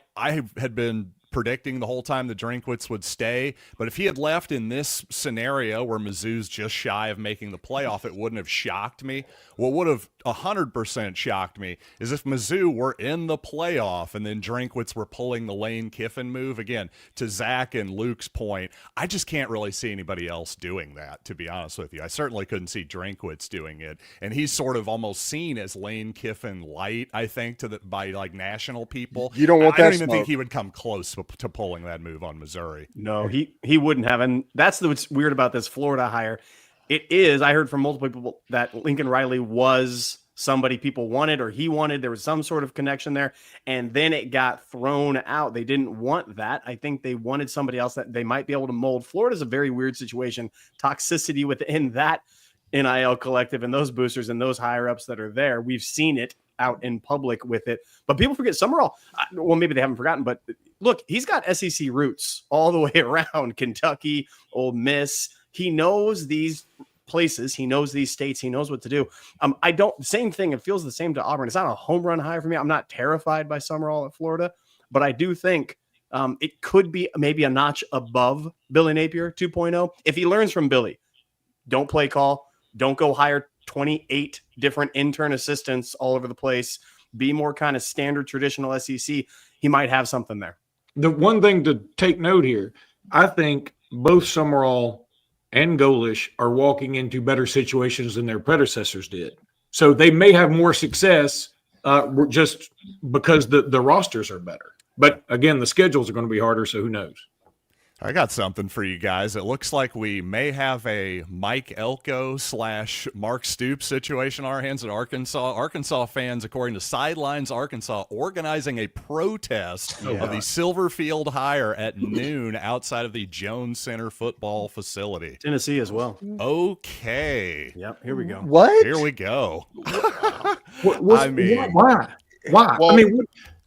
had been predicting the whole time that Drinkwitz would stay, but if he had left in this scenario where Mizzou's just shy of making the playoff, it wouldn't have shocked me. What would have 100% shocked me is if Mizzou were in the playoff and then Drinkwitz were pulling the Lane Kiffin move. Again, to Zach and Luke's point, I just can't really see anybody else doing that, to be honest with you. I certainly couldn't see Drinkwitz doing it, and he's sort of almost seen as Lane Kiffin light, I think, by like national people. You don't want that. I don't even think he would come close to pulling that move on Missouri. No, he wouldn't have. And that's what's weird about this Florida hire. It is, I heard from multiple people that Lincoln Riley was somebody people wanted or he wanted. There was some sort of connection there. And then it got thrown out. They didn't want that. I think they wanted somebody else that they might be able to mold. Florida's a very weird situation. Toxicity within that NIL collective and those boosters and those higher ups that are there. We've seen it out in public with it. But people forget Sumrall. Well, maybe they haven't forgotten, but look, he's got SEC roots all the way around. Kentucky, Ole Miss. He knows these places. He knows these states. He knows what to do. Same thing. It feels the same to Auburn. It's not a home run hire for me. I'm not terrified by Sumrall at Florida, but I do think it could be maybe a notch above Billy Napier 2.0. If he learns from Billy, don't play call, don't go hire 28 different intern assistants all over the place, be more kind of standard traditional SEC. He might have something there. The one thing to take note here, I think both Sumrall and Golesh are walking into better situations than their predecessors did. So they may have more success just because the rosters are better. But again, the schedules are going to be harder, so who knows? I got something for you guys. It looks like we may have a Mike Elko / Mark Stoops situation on our hands at Arkansas. Arkansas fans, according to Sidelines Arkansas, organizing a protest of the Silverfield hire at noon outside of the Jones Center football facility. Tennessee as well. Okay. Yep, here we go. What? Here we go. Why? Well, I mean,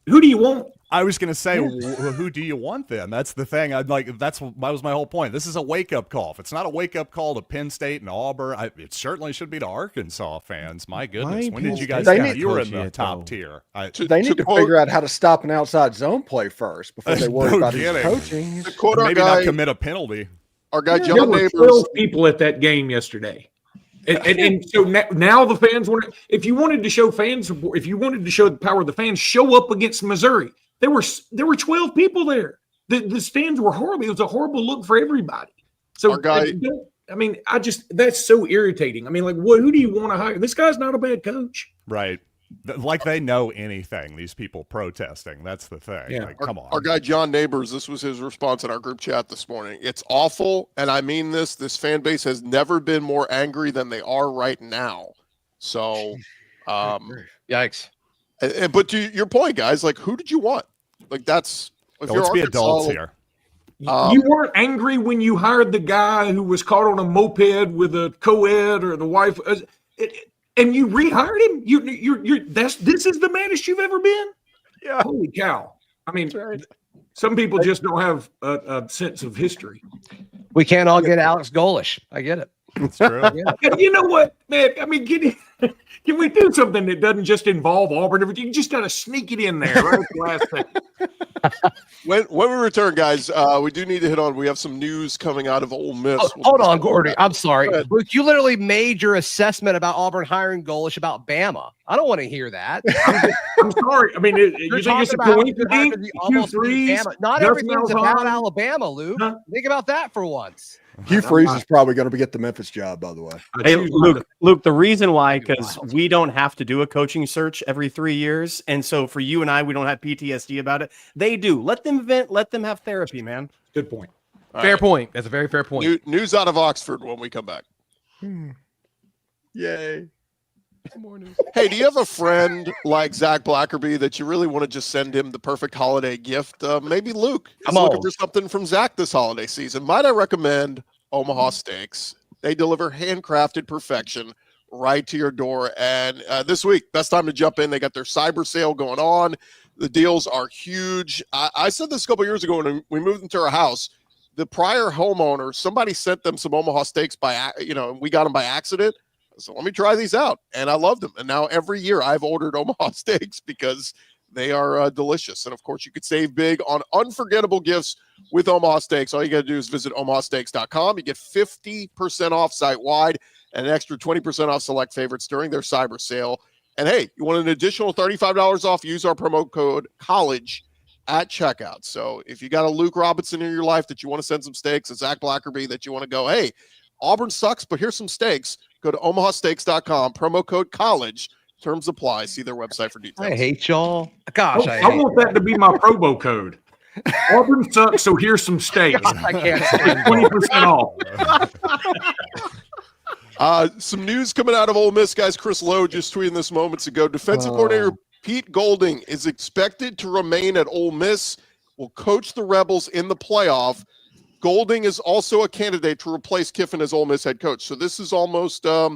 who do you want? I was going to say, who do you want then? That's the thing. That was my whole point. This is a wake-up call. If it's not a wake-up call to Penn State and Auburn, it certainly should be to Arkansas fans. My goodness. When did you guys count? You were in the top tier. They need to figure out how to stop an outside zone play first before they worry about his coaching. Maybe not commit a penalty. Our guy There John were Neighbors. 12 people at that game yesterday. And so now the fans want. If you wanted to show fan support, if you wanted to show the power of the fans, show up against Missouri. There were 12 people there. The stands were horrible. It was a horrible look for everybody. So Our guy, that's so irritating. I mean, like, who do you want to hire? This guy's not a bad coach. Right. Like they know anything, these people protesting. That's the thing. Yeah. Like, come on. Our guy John Neighbors, this was his response in our group chat this morning. It's awful, and I mean this. This fan base has never been more angry than they are right now. So, Yikes. but to your point, guys, like, who did you want? Like, that's Let's be adults here. You weren't angry when you hired the guy who was caught on a moped with a co-ed or the wife, and you rehired him. This is the maddest you've ever been. Yeah. Holy cow! I mean, some people just don't have a sense of history. We can't all get Alex Golesh. I get it. That's true. And you know what, man? I mean, can we do something that doesn't just involve Auburn? You just got to sneak it in there right at the last second. When we return, guys, we do need to hit on. We have some news coming out of Ole Miss. Hold on, Gordy. I'm sorry. Luke, you literally made your assessment about Auburn hiring Golesh about Bama. I don't want to hear that. I'm sorry. I mean, you think it's a coincidence? Not everything's about Alabama, Luke. Huh? Think about that for once. Hugh Freeze is probably going to get the Memphis job, by the way. Hey, Luke, the reason why, because we don't have to do a coaching search every 3 years. And so for you and I, we don't have PTSD about it. They do. Let them vent. Let them have therapy, man. Good point. Fair point. That's a very fair point. News out of Oxford when we come back. Yay. Hey, do you have a friend like Zach Blackerby that you really want to just send him the perfect holiday gift? Maybe Luke is looking for something from Zach this holiday season. Might I recommend Omaha Steaks? They deliver handcrafted perfection right to your door. And this week, best time to jump in. They got their cyber sale going on. The deals are huge. I said this a couple years ago when we moved into our house. The prior homeowner, somebody sent them some Omaha Steaks we got them by accident. So let me try these out. And I love them. And now every year I've ordered Omaha Steaks because they are delicious. And of course, you could save big on unforgettable gifts with Omaha Steaks. All you got to do is visit omahasteaks.com. You get 50% off site-wide and an extra 20% off select favorites during their cyber sale. And hey, you want an additional $35 off, use our promo code COLLEGE at checkout. So if you got a Luke Robinson in your life that you want to send some steaks, a Zach Blackerby that you want to go, hey, Auburn sucks, but here's some steaks. Go to omahasteaks.com, promo code COLLEGE. Terms apply. See their website for details. I hate y'all. Gosh, I want that to be my promo code. Auburn sucks, so here's some steaks. I can't stand 20% off. Some news coming out of Ole Miss, guys. Chris Lowe just tweeted this moments ago. Defensive coordinator Pete Golding is expected to remain at Ole Miss, will coach the Rebels in the playoff. Golding is also a candidate to replace Kiffin as Ole Miss head coach. So this is almost, I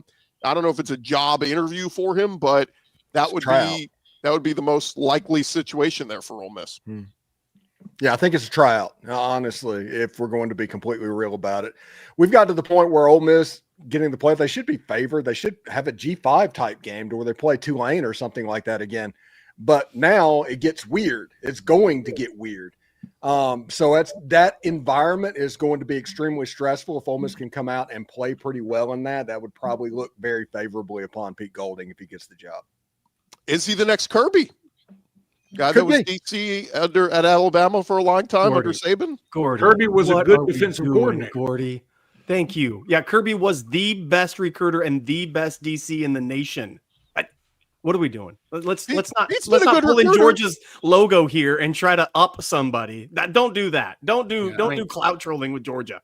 don't know if it's a job interview for him, but that would be the most likely situation there for Ole Miss. Yeah, I think it's a tryout, honestly, if we're going to be completely real about it. We've got to the point where Ole Miss getting the play, they should be favored. They should have a G5 type game to where they play Tulane or something like that again. But now it gets weird. It's going to get weird. So that environment is going to be extremely stressful. If Ole Miss can come out and play pretty well in that would probably look very favorably upon Pete Golding if he gets the job. Is he the next Kirby? Guy that was DC at Alabama for a long time under Saban? Kirby was a good defensive coordinator. Gordy. Thank you. Yeah, Kirby was the best recruiter and the best DC in the nation. What are we doing? Let's not he's let's been a not good pull in recruiter. Georgia's logo here and try to up somebody. Don't do that. Don't do clout trolling with Georgia.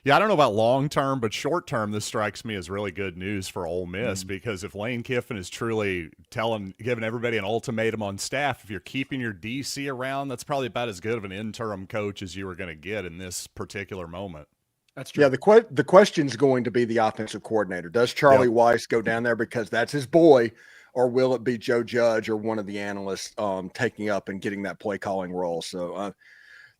Yeah, I don't know about long term, but short term, this strikes me as really good news for Ole Miss because if Lane Kiffin is truly giving everybody an ultimatum on staff, if you're keeping your DC around, that's probably about as good of an interim coach as you were going to get in this particular moment. That's true. Yeah, the question's going to be the offensive coordinator. Does Charlie Weiss go down there because that's his boy, or will it be Joe Judge or one of the analysts taking up and getting that play calling role? So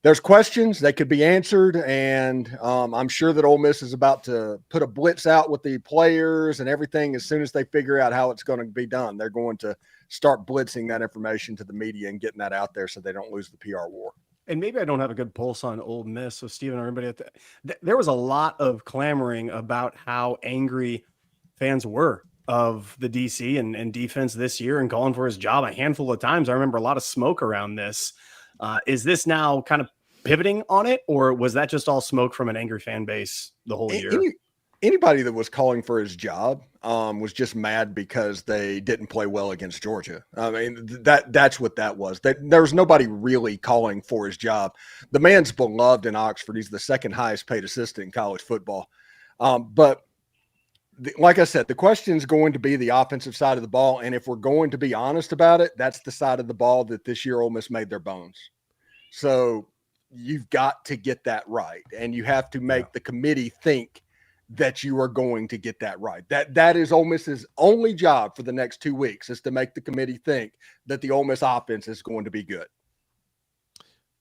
there's questions that could be answered, and I'm sure that Ole Miss is about to put a blitz out with the players and everything. As soon as they figure out how it's going to be done, they're going to start blitzing that information to the media and getting that out there so they don't lose the PR war. And maybe I don't have a good pulse on Ole Miss. So Steven, everybody, there was a lot of clamoring about how angry fans were of the DC and defense this year and calling for his job a handful of times. I remember a lot of smoke around this. Is this now kind of pivoting on it, or was that just all smoke from an angry fan base the whole year? Anybody that was calling for his job was just mad because they didn't play well against Georgia. I mean, that's what that was. There was nobody really calling for his job. The man's beloved in Oxford. He's the second highest paid assistant in college football. Like I said, the question is going to be the offensive side of the ball. And if we're going to be honest about it, that's the side of the ball that this year Ole Miss made their bones. So you've got to get that right. And you have to make the committee think that you are going to get that right. That is Ole Miss's only job for the next 2 weeks, is to make the committee think that the Ole Miss offense is going to be good.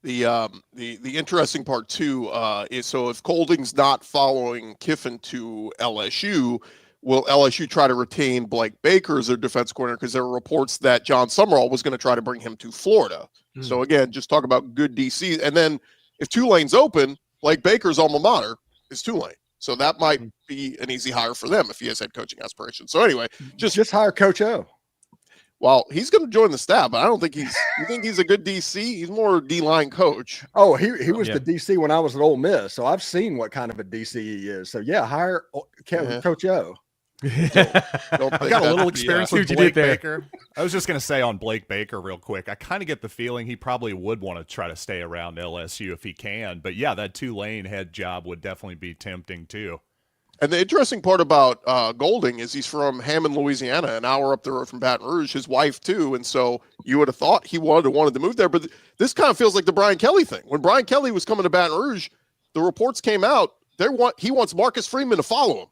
The interesting part too is, so if Golding's not following Kiffin to LSU, will LSU try to retain Blake Baker as their defense coordinator? Because there were reports that Jon Sumrall was going to try to bring him to Florida. So again, just talk about good DC. And then if Tulane's open, Blake Baker's alma mater is Tulane. So that might be an easy hire for them if he has head coaching aspirations. So anyway, just hire Coach O. Well, he's going to join the staff, but I don't think you think he's a good DC? He's more D-line coach. Oh, he was the DC when I was at Ole Miss, so I've seen what kind of a DC he is. So yeah, hire Coach O. I've got a little experience with Blake Baker. I was just going to say on Blake Baker real quick, I kind of get the feeling he probably would want to try to stay around LSU if he can. But yeah, that Tulane head job would definitely be tempting too. And the interesting part about Golding is he's from Hammond, Louisiana, an hour up the road from Baton Rouge, his wife too. And so you would have thought he wanted to move there. But this kind of feels like the Brian Kelly thing. When Brian Kelly was coming to Baton Rouge, the reports came out, he wants Marcus Freeman to follow him.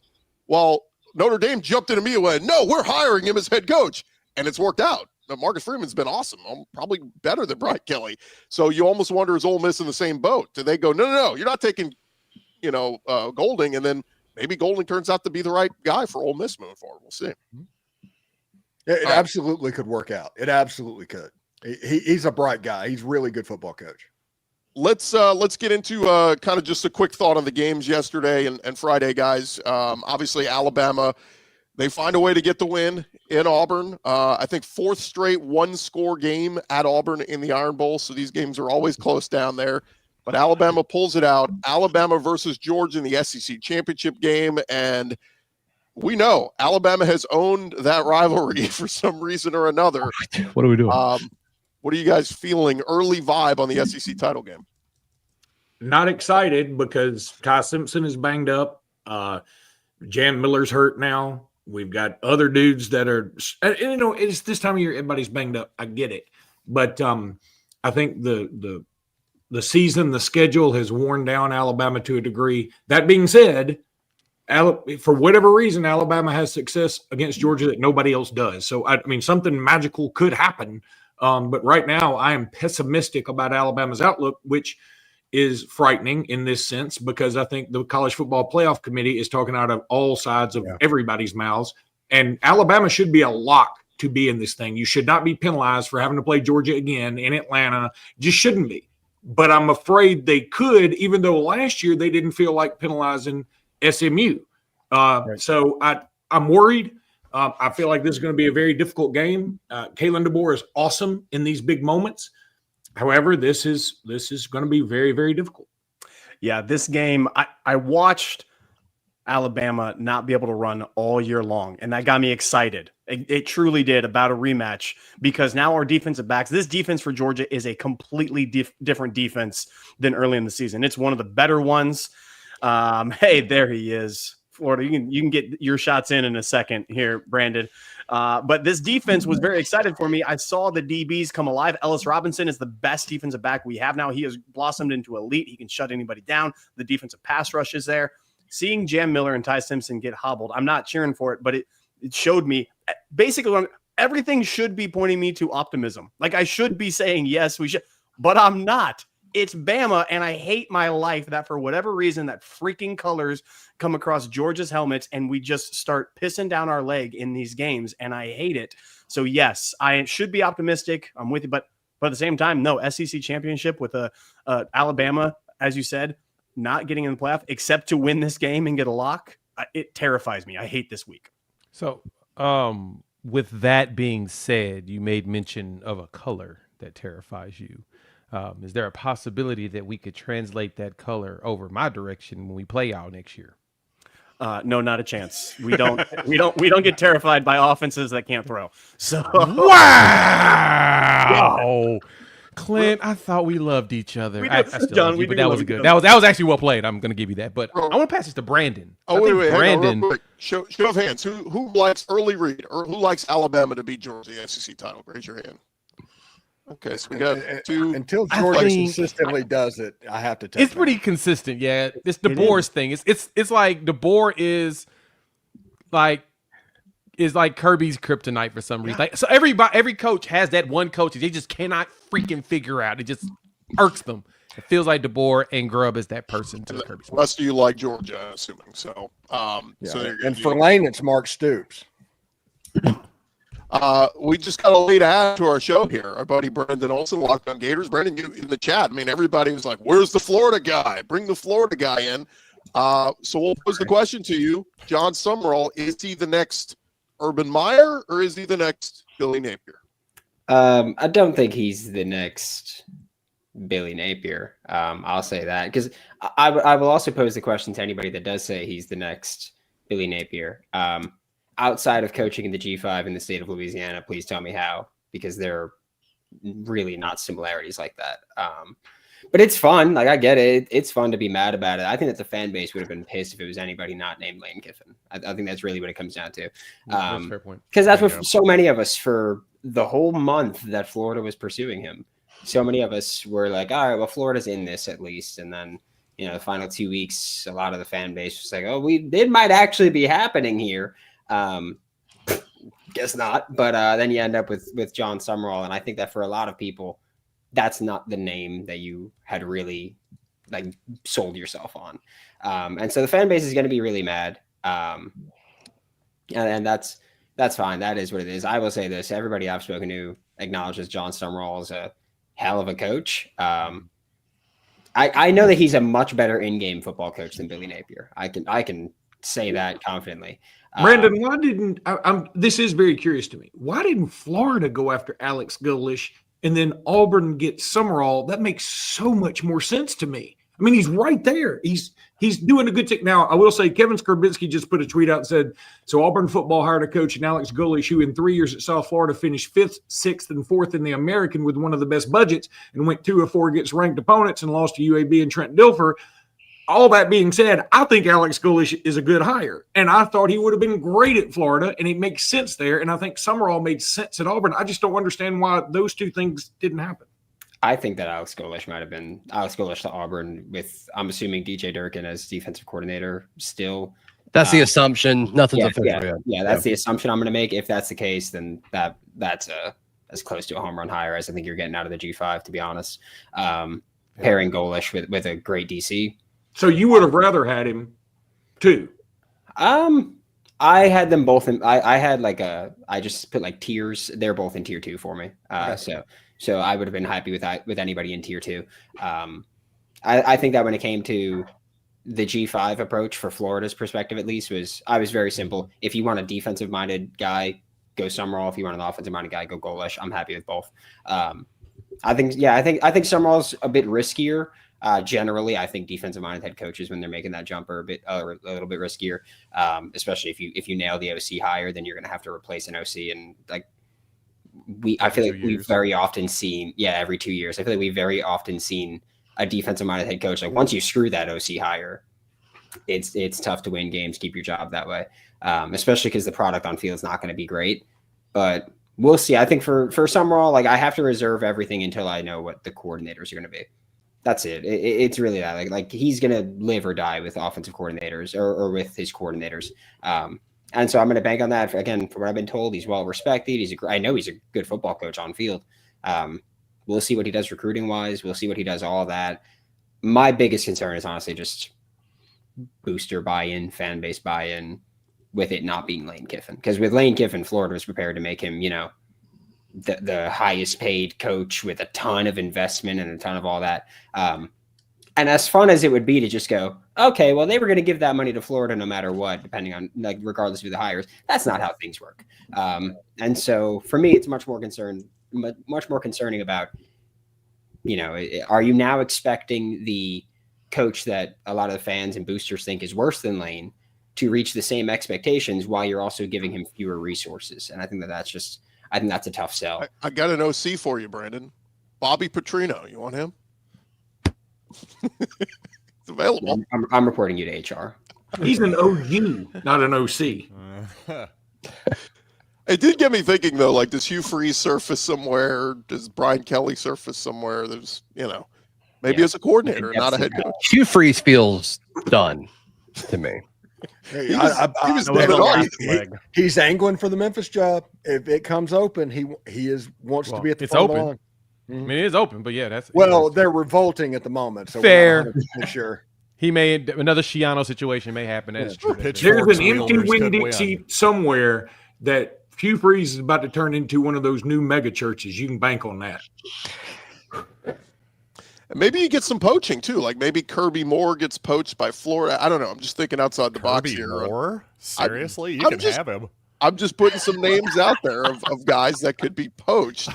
Well, Notre Dame jumped in immediately and went, no, we're hiring him as head coach. And it's worked out. Now, Marcus Freeman's been awesome, probably better than Brian Kelly. So you almost wonder, is Ole Miss in the same boat? Do they go, no, you're not taking, Golding, and then maybe Golding turns out to be the right guy for Ole Miss moving forward. We'll see. It absolutely could work out. It absolutely could. He's a bright guy. He's a really good football coach. Let's get into kind of just a quick thought on the games yesterday and Friday, guys. Obviously, Alabama, they find a way to get the win in Auburn. I think fourth straight one-score game at Auburn in the Iron Bowl, so these games are always close down there. But Alabama pulls it out. Alabama versus Georgia in the SEC championship game, and we know Alabama has owned that rivalry for some reason or another. What are we doing? What are you guys feeling? Early vibe on the SEC title game? Not excited because Ty Simpson is banged up. Jan Miller's hurt now. We've got other dudes that are, it's this time of year, everybody's banged up. I get it. But I think the season, the schedule has worn down Alabama to a degree. That being said, for whatever reason, Alabama has success against Georgia that nobody else does. So, I mean, something magical could happen. But right now, I am pessimistic about Alabama's outlook, which is frightening in this sense because I think the College Football Playoff Committee is talking out of all sides of everybody's mouths. And Alabama should be a lock to be in this thing. You should not be penalized for having to play Georgia again in Atlanta. Just shouldn't be. But I'm afraid they could, even though last year they didn't feel like penalizing SMU. So I'm worried. I feel like this is going to be a very difficult game. Kalen DeBoer is awesome in these big moments. However, this is going to be very, very difficult. Yeah, this game, I watched Alabama not be able to run all year long. And that got me excited. It truly did, about a rematch, because now our defensive backs, this defense for Georgia is a completely different defense than early in the season. It's one of the better ones. Hey, there he is. Florida, you can get your shots in a second here, Brandon. But this defense was very excited for me. I saw the DBs come alive. Ellis Robinson is the best defensive back we have now. He has blossomed into elite. He can shut anybody down. The defensive pass rush is there. Seeing Jam Miller and Ty Simpson get hobbled, I'm not cheering for it, but it showed me basically everything should be pointing me to optimism. Like, I should be saying, yes, we should, but I'm not. It's Bama, and I hate my life that for whatever reason that freaking colors come across Georgia's helmets and we just start pissing down our leg in these games, and I hate it. So, yes, I should be optimistic. I'm with you, but at the same time, no, SEC championship with Alabama, as you said, not getting in the playoff except to win this game and get a lock. It terrifies me. I hate this week. So, with that being said, you made mention of a color that terrifies you. Is there a possibility that we could translate that color over my direction when we play out next year? No, not a chance. We don't get terrified by offenses that can't throw. So wow. Clint, I thought we loved each other. I still John, love you, but that was good. That was actually well played. I'm going to give you that. But I want to pass this to Brandon. Oh, wait, Brandon. Hang on real quick. Show of hands. Who likes early read, or who likes Alabama to beat Georgia the SEC title? Raise your hand. Okay, so we got two. Until Georgia consistently does it, I have to take it's pretty consistent. Yeah, it's DeBoer's thing. It's like DeBoer is like Kirby's kryptonite for some reason. Like, so every coach has that one coach that they just cannot freaking figure out. It just irks them. It feels like DeBoer and Grubb is that person to Kirby. Unless you like Georgia, I'm assuming. So, and for Lane, it's Mark Stoops. We just got a late add to our show here. Our buddy Brandon Olson, Locked on Gators. Brandon, you in the chat. I mean, everybody was like, "Where's the Florida guy? Bring the Florida guy in." So we'll pose the question to you, Jon Sumrall: is he the next Urban Meyer, or is he the next Billy Napier? I don't think he's the next Billy Napier. I'll say that because I will also pose the question to anybody that does say he's the next Billy Napier. Outside of coaching in the G5 in the state of Louisiana, please tell me how, because there are really not similarities like that. But it's fun. Like, I get it. It's fun to be mad about it. I think that the fan base would have been pissed if it was anybody not named Lane Kiffin. I think that's really what it comes down to. That's a fair point. Because that's what so many of us, for the whole month that Florida was pursuing him, so many of us were like, all right, well, Florida's in this at least. And then, the final 2 weeks, a lot of the fan base was like, oh, it might actually be happening here. Guess not. But then you end up with Jon Sumrall. And I think that for a lot of people, that's not the name that you had really sold yourself on. And so the fan base is going to be really mad. And that's fine. That is what it is. I will say this. Everybody I've spoken to acknowledges Jon Sumrall is a hell of a coach. I know that he's a much better in-game football coach than Billy Napier. I can say that confidently. Brandon, why didn't this is very curious to me. Why didn't Florida go after Alex Golesh and then Auburn get Sumrall? That makes so much more sense to me. I mean, he's right there. He's doing a good thing. Now, I will say Kevin Skarbinski just put a tweet out and said, so Auburn football hired a coach in Alex Golesh, who in 3 years at South Florida finished 5th, 6th, and 4th in the American with one of the best budgets and went 2 of 4 against ranked opponents and lost to UAB and Trent Dilfer. All that being said, I think Alex Golesh is a good hire, and I thought he would have been great at Florida, and it makes sense there, and I think Sumrall made sense at Auburn. I just don't understand why those two things didn't happen. I think that Alex Golesh might have been Alex Golesh to Auburn with, I'm assuming, DJ Durkin as defensive coordinator still. That's the assumption. Nothing's official yet. Yeah, that's the assumption I'm going to make. If that's the case, then that's as close to a home run hire as I think you're getting out of the G5, to be honest. Pairing Golesh with a great DC. So you would have rather had him too? I had them both in. I had I just put tiers. They're both in tier 2 for me. So I would have been happy with anybody in tier 2. I think that when it came to the G5 approach for Florida's perspective, at least, I was very simple. If you want a defensive minded guy, go Sumrall. If you want an offensive minded guy, go Golesh. I'm happy with both. I think Sumrall's a bit riskier. Generally, I think defensive-minded head coaches, when they're making that jump, are a little bit riskier. Especially if you nail the OC hire, then you're going to have to replace an OC, and like I feel like we've very often seen, every 2 years. I feel like we've very often seen a defensive-minded head coach, like once you screw that OC hire, it's tough to win games, keep your job that way, especially because the product on field is not going to be great. But we'll see. I think for Sumrall, like I have to reserve everything until I know what the coordinators are going to be. That's it. It's really that. Like he's going to live or die with offensive coordinators or with his coordinators. And so I'm going to bank on that. Again, from what I've been told, he's well respected. I know he's a good football coach on field. We'll see what he does recruiting wise. We'll see what he does, all that. My biggest concern is honestly just booster buy-in, fan base buy-in, with it not being Lane Kiffin. Because with Lane Kiffin, Florida was prepared to make him, the highest paid coach with a ton of investment and a ton of all that. And as fun as it would be to just go, okay, well, they were going to give that money to Florida no matter what, depending on, like, regardless of who the hires. That's not how things work. And so for me, it's much more concerning about, are you now expecting the coach that a lot of the fans and boosters think is worse than Lane to reach the same expectations while you're also giving him fewer resources? And I think that's a tough sell. I got an OC for you, Brandon. Bobby Petrino. You want him? It's available. I'm reporting you to HR. He's an OG, not an OC. It did get me thinking, though, like, does Hugh Freeze surface somewhere? Does Brian Kelly surface somewhere? There's, maybe as a coordinator, not a head coach. Hugh Freeze feels done to me. He was he's angling for the Memphis job. If it comes open, he wants to be at the front of the line. I mean, it is open, but that's they're revolting at the moment. So fair. Sure. He made another Shiano situation may happen. That's true. There's an empty Winn-Dixie somewhere that Hugh Freeze is about to turn into one of those new mega churches. You can bank on that. Maybe you get some poaching too. Like maybe Kirby Moore gets poached by Florida. I don't know. I'm just thinking outside the box here. Moore? Seriously? You can have him. I'm just putting some names out there of guys that could be poached.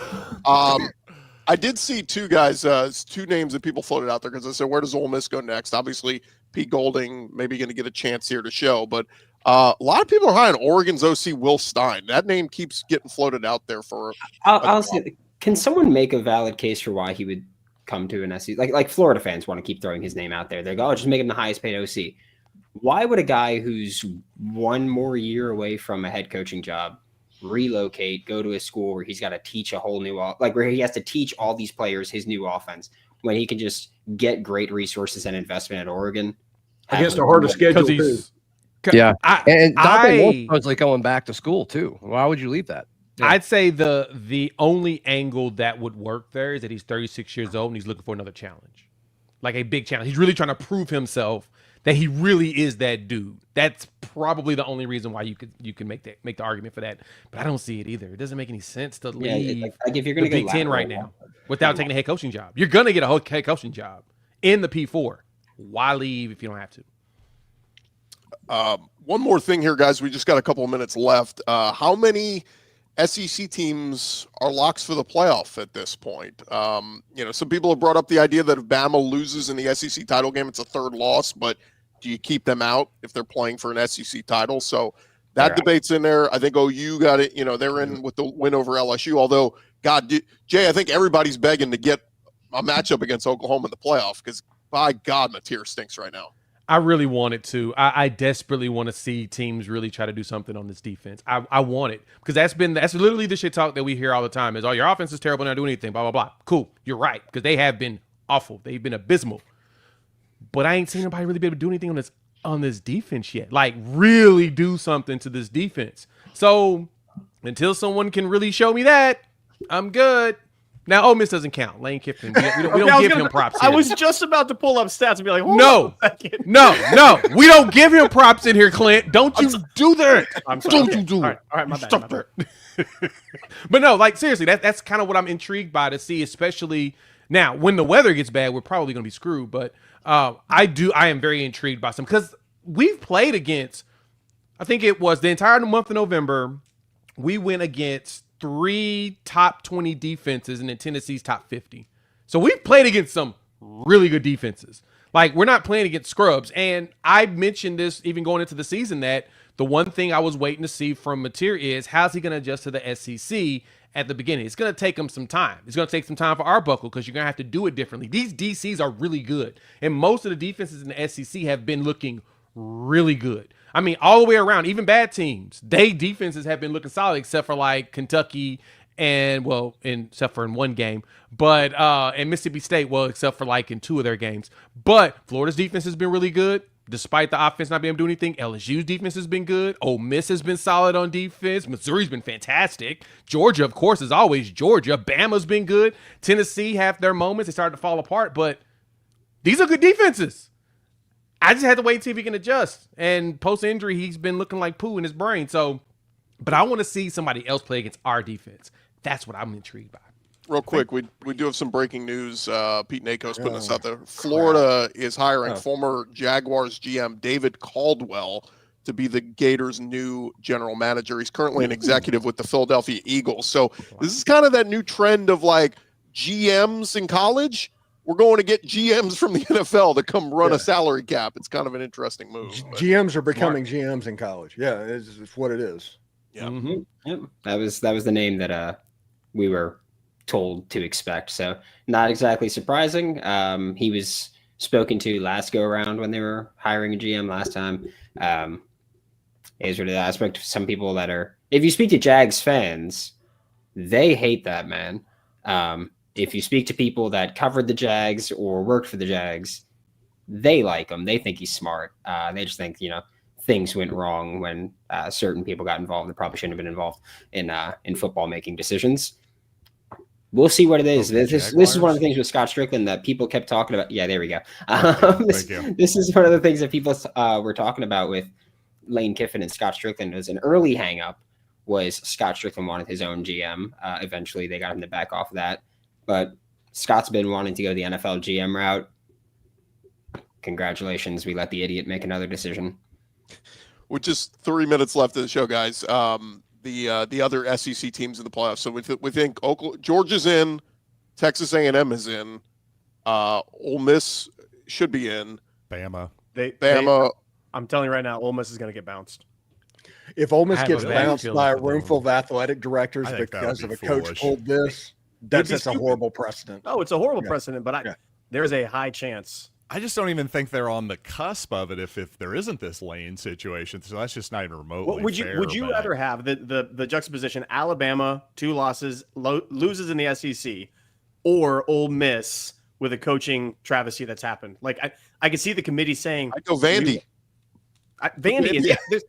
I did see two names that people floated out there because I said, where does Ole Miss go next? Obviously, Pete Golding maybe going to get a chance here to show, but a lot of people are high on Oregon's OC Will Stein. That name keeps getting floated out there for. I'll say, can someone make a valid case for why he would come to an SEC? Like Florida fans want to keep throwing his name out there. They go, just make him the highest paid OC. Why would a guy who's one more year away from a head coaching job relocate, go to a school where he's got to teach a whole new, where he has to teach all these players his new offense when he can just get great resources and investment at Oregon against a harder schedule too? Yeah, and Dante supposedly going back to school too. Why would you leave that? Yeah. I'd say the only angle that would work there is that he's 36 years old and he's looking for another challenge, like a big challenge. He's really trying to prove himself that he really is that dude. That's probably the only reason why you can make the argument for that. But I don't see it either. It doesn't make any sense to leave like if you're going to the Big Ten right now without taking a head coaching job. You're going to get a head coaching job in the P4. Why leave if you don't have to? One more thing here, guys. We just got a couple of minutes left. How many SEC teams are locks for the playoff at this point? Some people have brought up the idea that if Bama loses in the SEC title game, it's a third loss, but do you keep them out if they're playing for an SEC title? So that debate's in there. I think OU got it. They're in with the win over LSU, although, Jay, I think everybody's begging to get a matchup against Oklahoma in the playoff because, by God, Mateer stinks right now. I really want it to. I desperately want to see teams really try to do something on this defense. I want it because that's literally the shit talk that we hear all the time is, oh, your offense is terrible, not doing anything, blah, blah, blah. Cool. You're right because they have been awful. They've been abysmal. But I ain't seen nobody really be able to do anything on this defense yet. Like, really do something to this defense. So until someone can really show me that, I'm good. Now, Ole Miss doesn't count. Lane Kiffin, we don't give him props. I was just about to pull up stats and be like, no, we don't give him props in here, Clint. Don't you do that. I'm sorry. Don't you do it. All right, my bad. But no, like, seriously, that's kind of what I'm intrigued by to see, especially now when the weather gets bad, we're probably going to be screwed. But I am very intrigued by some because we've played against, I think it was the entire month of November, we went against 3 top 20 defenses and then Tennessee's top 50. So we've played against some really good defenses. Like, we're not playing against scrubs. And I mentioned this even going into the season, that the one thing I was waiting to see from Mateer is how's he going to adjust to the SEC at the beginning. It's going to take him some time. It's going to take some time for Arbuckle because you're going to have to do it differently. These DCs are really good. And most of the defenses in the SEC have been looking really good. I mean, all the way around, even bad teams, defenses have been looking solid except for like Kentucky and, well, except for in one game, but and Mississippi State, well, except for like in 2 of their games. But Florida's defense has been really good. Despite the offense not being able to do anything, LSU's defense has been good. Ole Miss has been solid on defense. Missouri's been fantastic. Georgia, of course, is always Georgia. Bama's been good. Tennessee have their moments. They started to fall apart, but these are good defenses. I just had to wait and see if he can adjust. And post-injury, he's been looking like poo in his brain. So, but I want to see somebody else play against our defense. That's what I'm intrigued by. Real quick, we do have some breaking news. Pete Nako's putting us out there. Florida is hiring former Jaguars GM David Caldwell to be the Gators' new general manager. He's currently an executive with the Philadelphia Eagles. So this is kind of that new trend of like GMs in college. We're going to get GMs from the NFL to come run a salary cap. It's kind of an interesting move. GMs are becoming GMs in college. Yeah, it's what it is. Yeah. Mm-hmm. Yep. That was the name that we were told to expect. So not exactly surprising. He was spoken to last go around when they were hiring a GM last time. Is really the aspect of some people that are, if you speak to Jags fans, they hate that man. If you speak to people that covered the Jags or worked for the Jags, they like him. They think he's smart. They just think, things went wrong when certain people got involved that probably shouldn't have been involved in football making decisions. We'll see what it is. This is one of the things with Scott Strickland that people kept talking about. Yeah, there we go. This is one of the things that people were talking about with Lane Kiffin and Scott Strickland. Was an early hang-up was Scott Strickland wanted his own GM. Eventually, they got him to back off of that. But Scott's been wanting to go the NFL GM route. Congratulations. We let the idiot make another decision. With just 3 minutes left of the show, guys. The other SEC teams in the playoffs. So we think Georgia's in, Texas A&M is in, Ole Miss should be in. Bama. I'm telling you right now, Ole Miss is going to get bounced. If Ole Miss gets bounced by a room full of athletic directors because of a coach pulled this, that's a horrible precedent. Oh, it's a horrible precedent, but there's a high chance. I just don't even think they're on the cusp of it if there isn't this Lane situation. So that's just not even remotely fair. Would you rather have the juxtaposition Alabama 2 losses loses in the SEC, or Ole Miss with a coaching travesty that's happened? Like I could see the committee saying, I go Vandy. Vandy is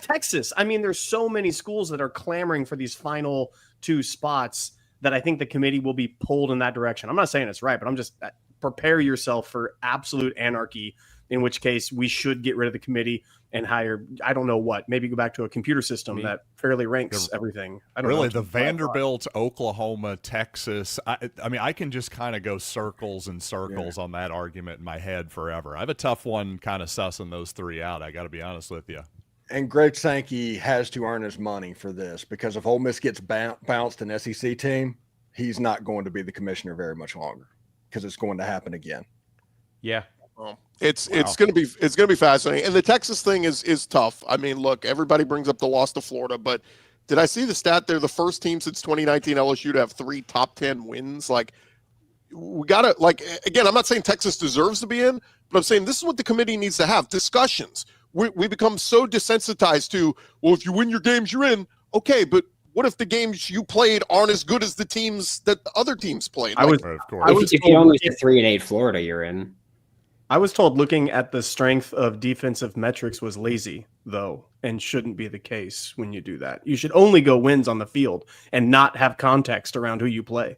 Texas. I mean, there's so many schools that are clamoring for these final 2 spots that I think the committee will be pulled in that direction. I'm not saying it's right, but I'm just prepare yourself for absolute anarchy, in which case we should get rid of the committee and hire, I don't know what, maybe go back to a computer system that fairly ranks everything. I don't know. The Vanderbilt, Oklahoma, Texas. I mean, I can just kind of go circles and circles on that argument in my head forever. I have a tough one kind of sussing those 3 out. I got to be honest with you. And Greg Sankey has to earn his money for this, because if Ole Miss gets bounced an SEC team, he's not going to be the commissioner very much longer, because it's going to happen again. Yeah. It's going to be fascinating. And the Texas thing is tough. I mean, look, everybody brings up the loss to Florida, but did I see the stat? They're the first team since 2019 LSU to have 3 top 10 wins. Like, we got to, like, again, I'm not saying Texas deserves to be in, but I'm saying this is what the committee needs to have, discussions. We become so desensitized to, well, if you win your games, you're in. Okay, but what if the games you played aren't as good as the teams that the other teams played? If you only get 3-8 Florida, you're in. I was told looking at the strength of defensive metrics was lazy, though, and shouldn't be the case when you do that. You should only go wins on the field and not have context around who you play.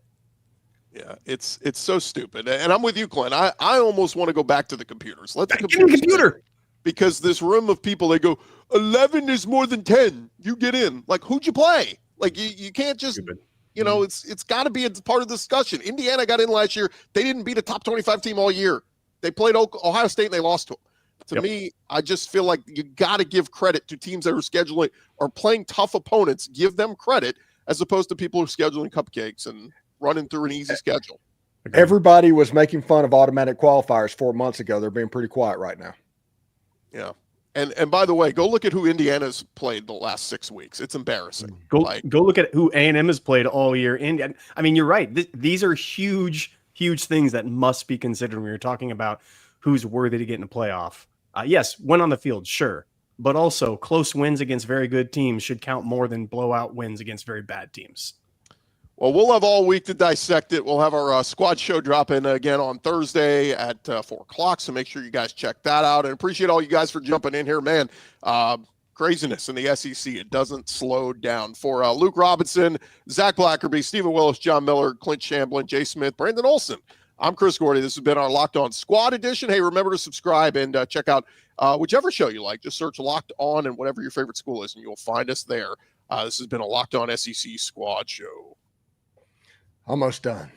Yeah, it's so stupid. And I'm with you, Clint. I almost want to go back to the computers. Let the computer. Because this room of people, they go, 11 is more than 10. You get in. Like, who'd you play? Like, you can't just, it's got to be a part of the discussion. Indiana got in last year. They didn't beat a top 25 team all year. They played Ohio State and they lost to them. To me, I just feel like you got to give credit to teams that are scheduling or playing tough opponents. Give them credit as opposed to people who are scheduling cupcakes and running through an easy schedule. Agreed. Everybody was making fun of automatic qualifiers 4 months ago. They're being pretty quiet right now. Yeah. And by the way, go look at who Indiana's played the last 6 weeks. It's embarrassing. Go look at who A&M has played all year. And I mean, you're right. These are huge things that must be considered when you're talking about who's worthy to get in a playoff. Yes, win on the field, sure. But also close wins against very good teams should count more than blowout wins against very bad teams. Well, we'll have all week to dissect it. We'll have our squad show drop in again on Thursday at 4 o'clock. So make sure you guys check that out, and appreciate all you guys for jumping in here, man. Craziness in the SEC. It doesn't slow down. For Luke Robinson, Zach Blackerby, Stephen Willis, John Miller, Clint Shamblin, Jay Smith, Brandon Olson. I'm Chris Gordy. This has been our Locked On Squad edition. Hey, remember to subscribe and check out whichever show you like. Just search Locked On and whatever your favorite school is, and you'll find us there. This has been a Locked On SEC Squad show. Almost done.